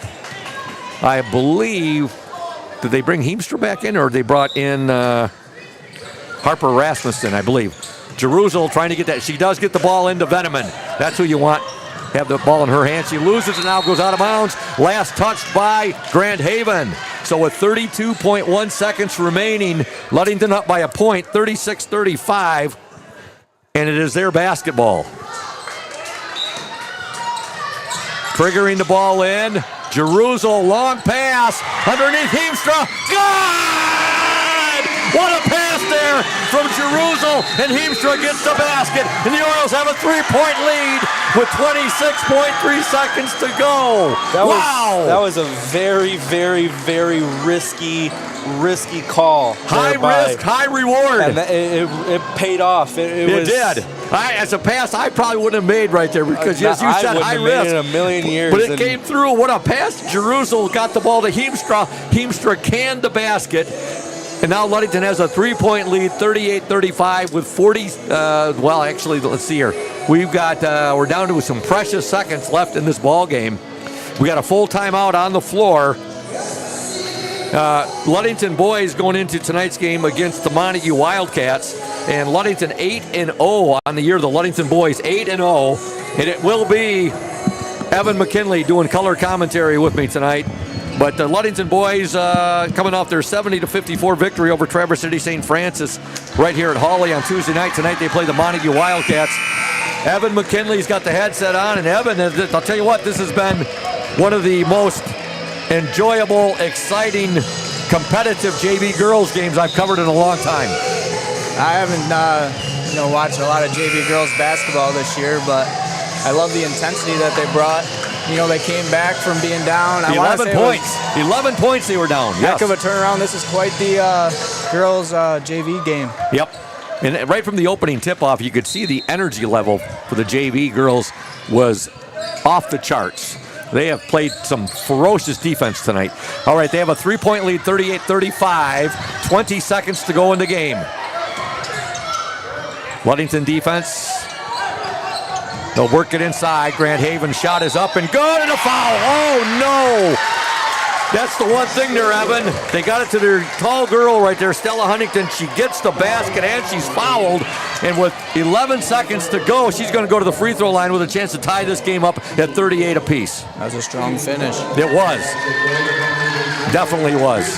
I believe, did they bring Heemstra back in, or they brought in Harper Rasmussen, I believe. Jerusalem trying to get that. She does get the ball into Veneman. That's who you want. Have the ball in her hand. She loses and now goes out of bounds. Last touched by Grand Haven. So with 32.1 seconds remaining, Ludington up by a point, 36-35. And it is their basketball. Triggering the ball in. Jerusalem, long pass. Underneath Heemstra. Good! What a pass there from Jerusalem. And Heemstra gets the basket. And the Orioles have a 3-point lead with 26.3 seconds to go. That was a very, very, very risky call. High risk, high reward. And it paid off. It did. As a pass, I probably wouldn't have made right there because, as you said, high risk. Made it in a million years. But it came through. What a pass. Jerusalem got the ball to Heemstra. Heemstra canned the basket. And now Ludington has a 3-point lead, 38-35 with 40, let's see here. We're down to some precious seconds left in this ball game. We got a full timeout on the floor. Ludington boys going into tonight's game against the Montague Wildcats. And Ludington 8-0 on the year. The Ludington boys 8-0. And it will be Evan McKinley doing color commentary with me tonight. But the Ludington boys coming off their 70-54 victory over Traverse City St. Francis right here at Hawley on Tuesday night. Tonight they play the Montague Wildcats. Evan McKinley's got the headset on, and Evan, I'll tell you what, this has been one of the most enjoyable, exciting, competitive JV girls games I've covered in a long time. I haven't watched a lot of JV girls basketball this year, but I love the intensity that they brought. they came back from being down. 11 points. 11 points they were down. Heck of a turnaround. This is quite the girls' JV game. Yep. And right from the opening tip-off, you could see the energy level for the JV girls was off the charts. They have played some ferocious defense tonight. All right, they have a 3-point lead, 38-35. 20 seconds to go in the game. Ludington defense. They'll work it inside. Grand Haven shot is up and good, and a foul. Oh, no. That's the one thing there, Evan. They got it to their tall girl right there, Stella Huntington. She gets the basket, and she's fouled. And with 11 seconds to go, she's going to go to the free throw line with a chance to tie this game up at 38 apiece. That was a strong finish. It was. Definitely was.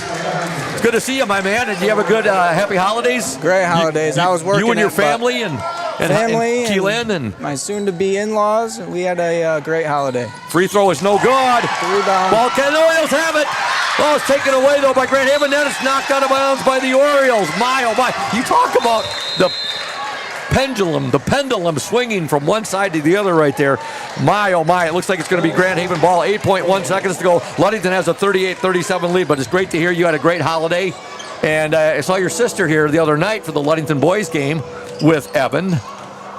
It's good to see you, my man. Did you have a good, happy holidays? Great holidays. I was working. You and your family and Keelan and my soon-to-be in-laws. We had a great holiday. Free throw is no good. Rebound. Ball can the Orioles have it. Oh, it's taken away though by Grand Haven. Then it's knocked out of bounds by the Orioles. My oh my! You talk about the pendulum swinging from one side to the other right there. My oh my! It looks like it's going to be Grand Haven ball. 8.1 seconds to go. Ludington has a 38-37 lead, but it's great to hear you had a great holiday. And I saw your sister here the other night for the Ludington boys game with Evan.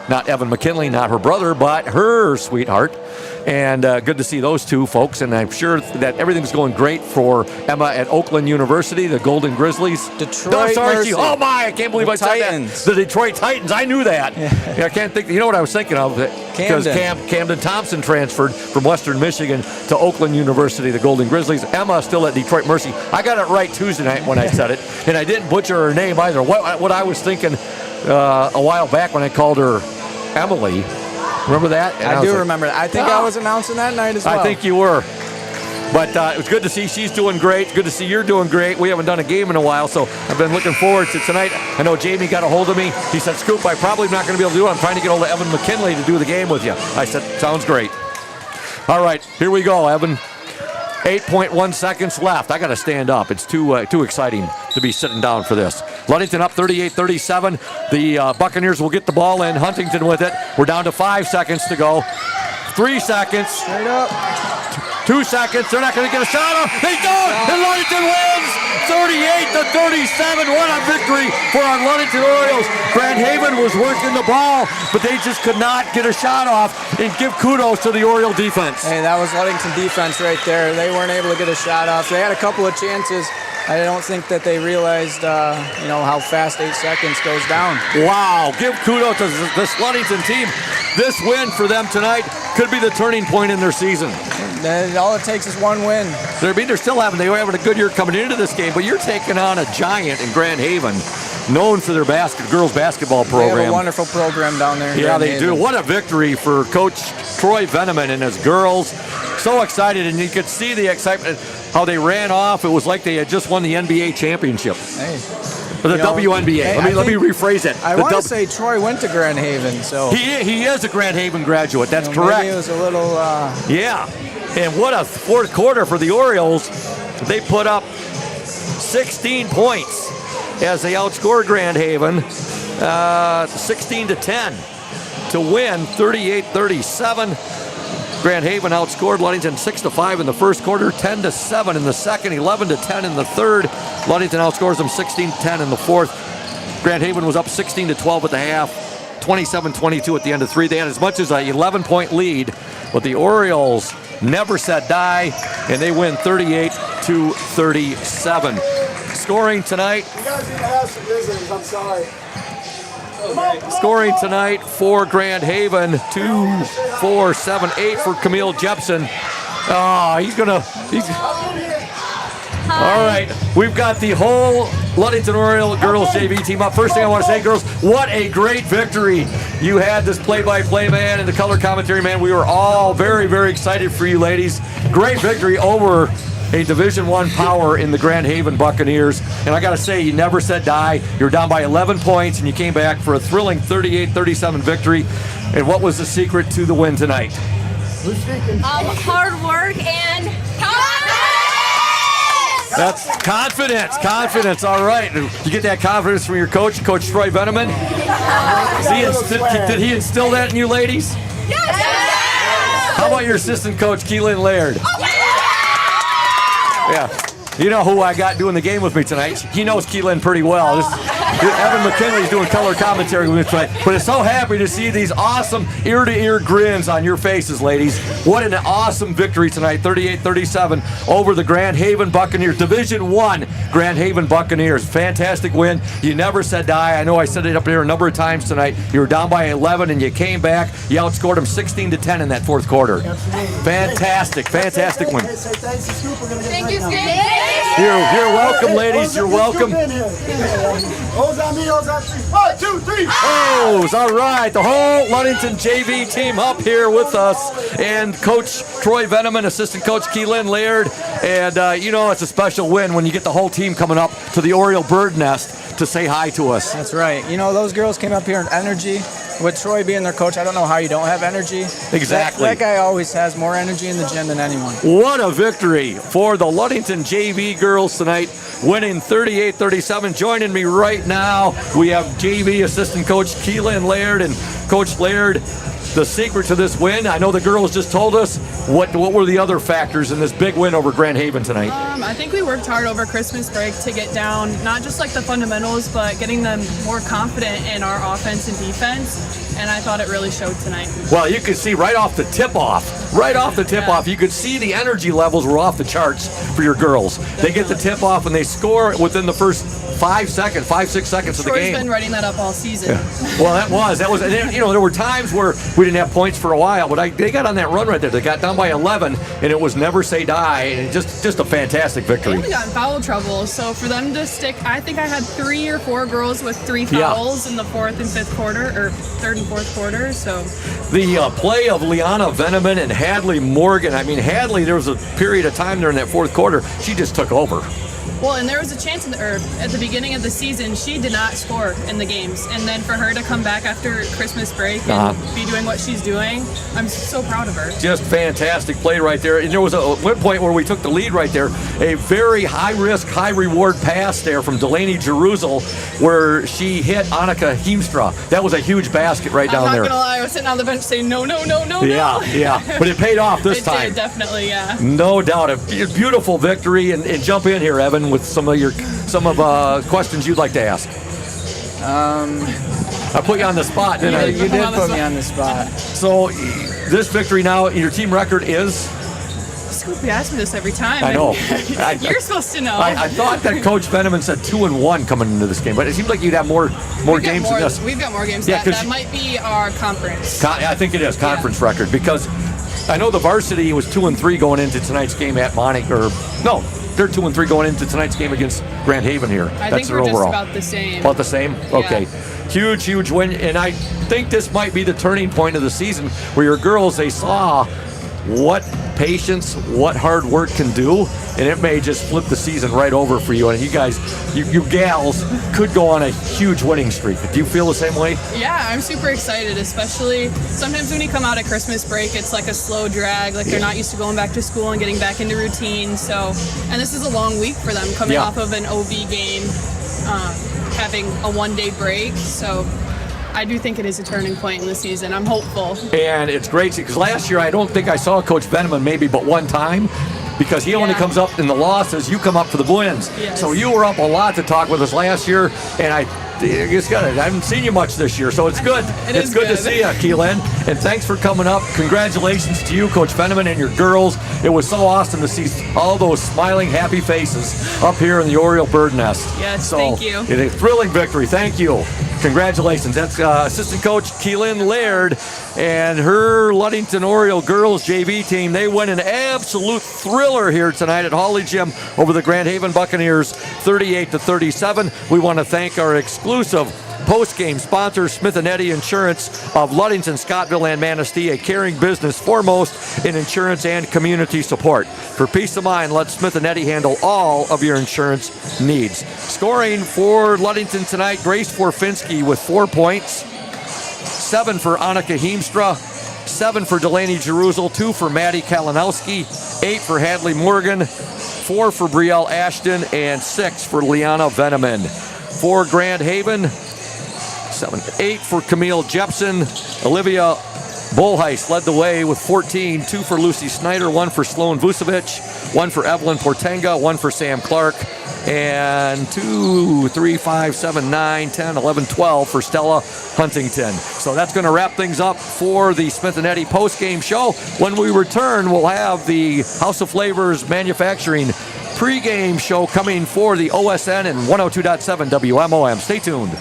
Not Evan McKinley, not her brother, but her sweetheart. And good to see those two folks. And I'm sure that everything's going great for Emma at Oakland University, the Golden Grizzlies. Detroit Mercy. Oh, my, I can't believe I said that. The Detroit Titans. I knew that. Yeah, I can't think. You know what I was thinking of? Because Camden Thompson transferred from Western Michigan to Oakland University, the Golden Grizzlies. Emma still at Detroit Mercy. I got it right Tuesday night when I said it. And I didn't butcher her name either. What I was thinking a while back when I called her Emily. Remember that? And I do remember that. I think I was announcing that night as well. I think you were. But it was good to see she's doing great. It's good to see you're doing great. We haven't done a game in a while, so I've been looking forward to tonight. I know Jamie got a hold of me. He said, Scoop, I'm probably not going to be able to do it. I'm trying to get hold of Evan McKinley to do the game with you. I said, sounds great. All right, here we go, Evan. 8.1 seconds left. I got to stand up. It's too exciting to be sitting down for this. Ludington up 38-37. The Buccaneers will get the ball in. Huntington with it. We're down to 5 seconds to go. 3 seconds. Straight up. 2 seconds. They're not going to get a shot off. They don't. And Ludington wins 38-37. What a victory for our Ludington Orioles. Grand Haven was working the ball, but they just could not get a shot off. And give kudos to the Oriole defense. Hey, that was Ludington defense right there. They weren't able to get a shot off. They had a couple of chances. I don't think that they realized, how fast 8 seconds goes down. Wow, give kudos to this Ludington team. This win for them tonight could be the turning point in their season. All it takes is one win. They're still having a good year coming into this game, but you're taking on a giant in Grand Haven, known for their girls basketball program. They have a wonderful program down there. Yeah, they do. What a victory for Coach Troy Veneman and his girls. So excited, and you could see the excitement, how they ran off. It was like they had just won the NBA championship. Hey. Or the WNBA. Hey, let me rephrase it. I want to say Troy went to Grand Haven, so he is a Grand Haven graduate. That's correct. Maybe it was a little. Yeah, and what a fourth quarter for the Orioles. They put up 16 points as they outscored Grand Haven 16-10 to win 38-37. Grand Haven outscored Ludington 6-5 in the first quarter, 10-7 in the second, 11-10 in the third. Ludington outscores them 16-10 in the fourth. Grand Haven was up 16-12 at the half, 27-22 at the end of three. They had as much as an 11-point lead, but the Orioles never said die, and they win 38-37. Scoring tonight. You guys need to have some visitors, I'm sorry. Scoring tonight for Grand Haven, 2, 4, 7, 8 for Camille Jepson. Oh, all right, we've got the whole Ludington Orioles girls JV team up. First thing I want to say, girls, what a great victory. You had this play-by-play man and the color commentary man. We were all very, very excited for you ladies. Great victory over a Division I power in the Grand Haven Buccaneers. And I got to say, you never said die. You were down by 11 points, and you came back for a thrilling 38-37 victory. And what was the secret to the win tonight? Hard work and confidence! That's confidence. All right. You get that confidence from your coach, Coach Troy Veneman? Did he instill that in you ladies? Yes! How about your assistant coach, Keelan Laird? Yeah. You know who I got doing the game with me tonight. He knows Keelan pretty well. Evan McKinley's doing color commentary with me tonight. But it's so happy to see these awesome ear-to-ear grins on your faces, ladies. What an awesome victory tonight, 38-37 over the Grand Haven Buccaneers. Division I Grand Haven Buccaneers. Fantastic win. You never said die. I know I said it up there a number of times tonight. You were down by 11 and you came back. You outscored them 16-10 in that fourth quarter. Fantastic win. Thank you, Scoop. You're welcome, ladies. You're welcome. O's on me, O's on 3. 1, 2, 3. O's, all right. The whole Ludington JV team up here with us. And Coach Troy Veneman, assistant coach Keelan Laird. And, it's a special win when you get the whole team coming up to the Oriole Bird Nest to say hi to us. That's right. Those girls came up here in energy. With Troy being their coach, I don't know how you don't have energy. Exactly. That guy always has more energy in the gym than anyone. What a victory for the Ludington JV girls tonight, winning 38-37. Joining me right now, we have JV assistant coach Keelan Laird. And Coach Laird, the secret to this win, I know the girls just told us, what were the other factors in this big win over Grand Haven tonight? I think we worked hard over Christmas break to get down, not just like the fundamentals, but getting them more confident in our offense and defense. And I thought it really showed tonight. Well, you could see right off the tip-off, you could see the energy levels were off the charts for your girls. Definitely. They get the tip-off and they score within the first 5, 6 seconds of the game. Troy's been writing that up all season. Yeah. Well, that was, and then, there were times where we didn't have points for a while, but they got on that run right there. They got down by 11, and it was never say die, and just a fantastic victory. And we got in foul trouble, so for them to stick, I think I had 3 or 4 girls with 3 fouls in the fourth and fifth quarter, or third and fourth quarter, so. The play of Liana Veneman and Hadley Morgan, Hadley, there was a period of time there in that fourth quarter, she just took over. Well, and there was a chance at the beginning of the season, she did not score in the games. And then for her to come back after Christmas break and be doing what she's doing, I'm so proud of her. Just fantastic play right there. And there was one point where we took the lead right there. A very high-risk, high-reward pass there from Delaney Jerusalem where she hit Annika Heemstra. That was a huge basket right down there. I'm not going to lie, I was sitting on the bench saying, no. Yeah. But it paid off this time. It did, definitely, yeah. No doubt. A beautiful victory. And jump in here, Evan, with some of questions you'd like to ask. I put you on the spot, didn't I? You did put me on the spot. So this victory now, your team record is? Scoop, you ask me this every time. I know. You're supposed to know. I thought that Coach Veneman said 2-1 coming into this game, but it seems like you'd have more games than this. We've got more games than that. That might be our conference. I think it is conference record, because I know the varsity was 2-3 going into tonight's game at they're 2-3 going into tonight's game against Grand Haven here. I think we're just about the same. About the same? Okay. Yeah. Huge win. And I think this might be the turning point of the season where your girls, they saw what patience, what hard work can do, and it may just flip the season right over for you. And you guys, you gals, could go on a huge winning streak. Do you feel the same way? Yeah, I'm super excited, especially sometimes when you come out of Christmas break, it's like a slow drag, like they're not used to going back to school and getting back into routine. So, and this is a long week for them, coming off of an OV game, having a one-day break. So I do think it is a turning point in the season. I'm hopeful. And it's great because last year I don't think I saw Coach Veneman maybe but one time, because he only comes up in the losses. You come up for the wins. Yes. So you were up a lot to talk with us last year, and I haven't seen you much this year, so it's good. It's good to see you, Keelan. And thanks for coming up. Congratulations to you, Coach Veneman, and your girls. It was so awesome to see all those smiling, happy faces up here in the Oriole Bird Nest. Yes, thank you. It's a thrilling victory. Thank you. Congratulations. That's assistant coach Keelan Laird and her Ludington Oriole girls JV team. They win an absolute thriller here tonight at Hawley Gym over the Grand Haven Buccaneers, 38-37. We want to thank our exclusive post-game sponsor, Smith & Eddy Insurance of Ludington, Scottville, and Manistee, a caring business foremost in insurance and community support. For peace of mind, let Smith & Eddy handle all of your insurance needs. Scoring for Ludington tonight, Grace Forfinski with 4 points, 7 for Annika Heemstra, 7 for Delaney Jerusalem, 2 for Maddie Kalinowski, 8 for Hadley Morgan, 4 for Brielle Ashton, and 6 for Liana Veneman. For Grand Haven, 8 for Camille Jepson, Olivia Bull Heist led the way with 14, 2 for Lucy Snyder, 1 for Sloan Vucevic, 1 for Evelyn Portenga, 1 for Sam Clark, and 2, 3, 5, 7, 9, 10, 11, 12 for Stella Huntington. So that's going to wrap things up for the Smith & Eddy post-game show. When we return, we'll have the House of Flavors Manufacturing pregame show coming for the OSN and 102.7 WMOM. Stay tuned.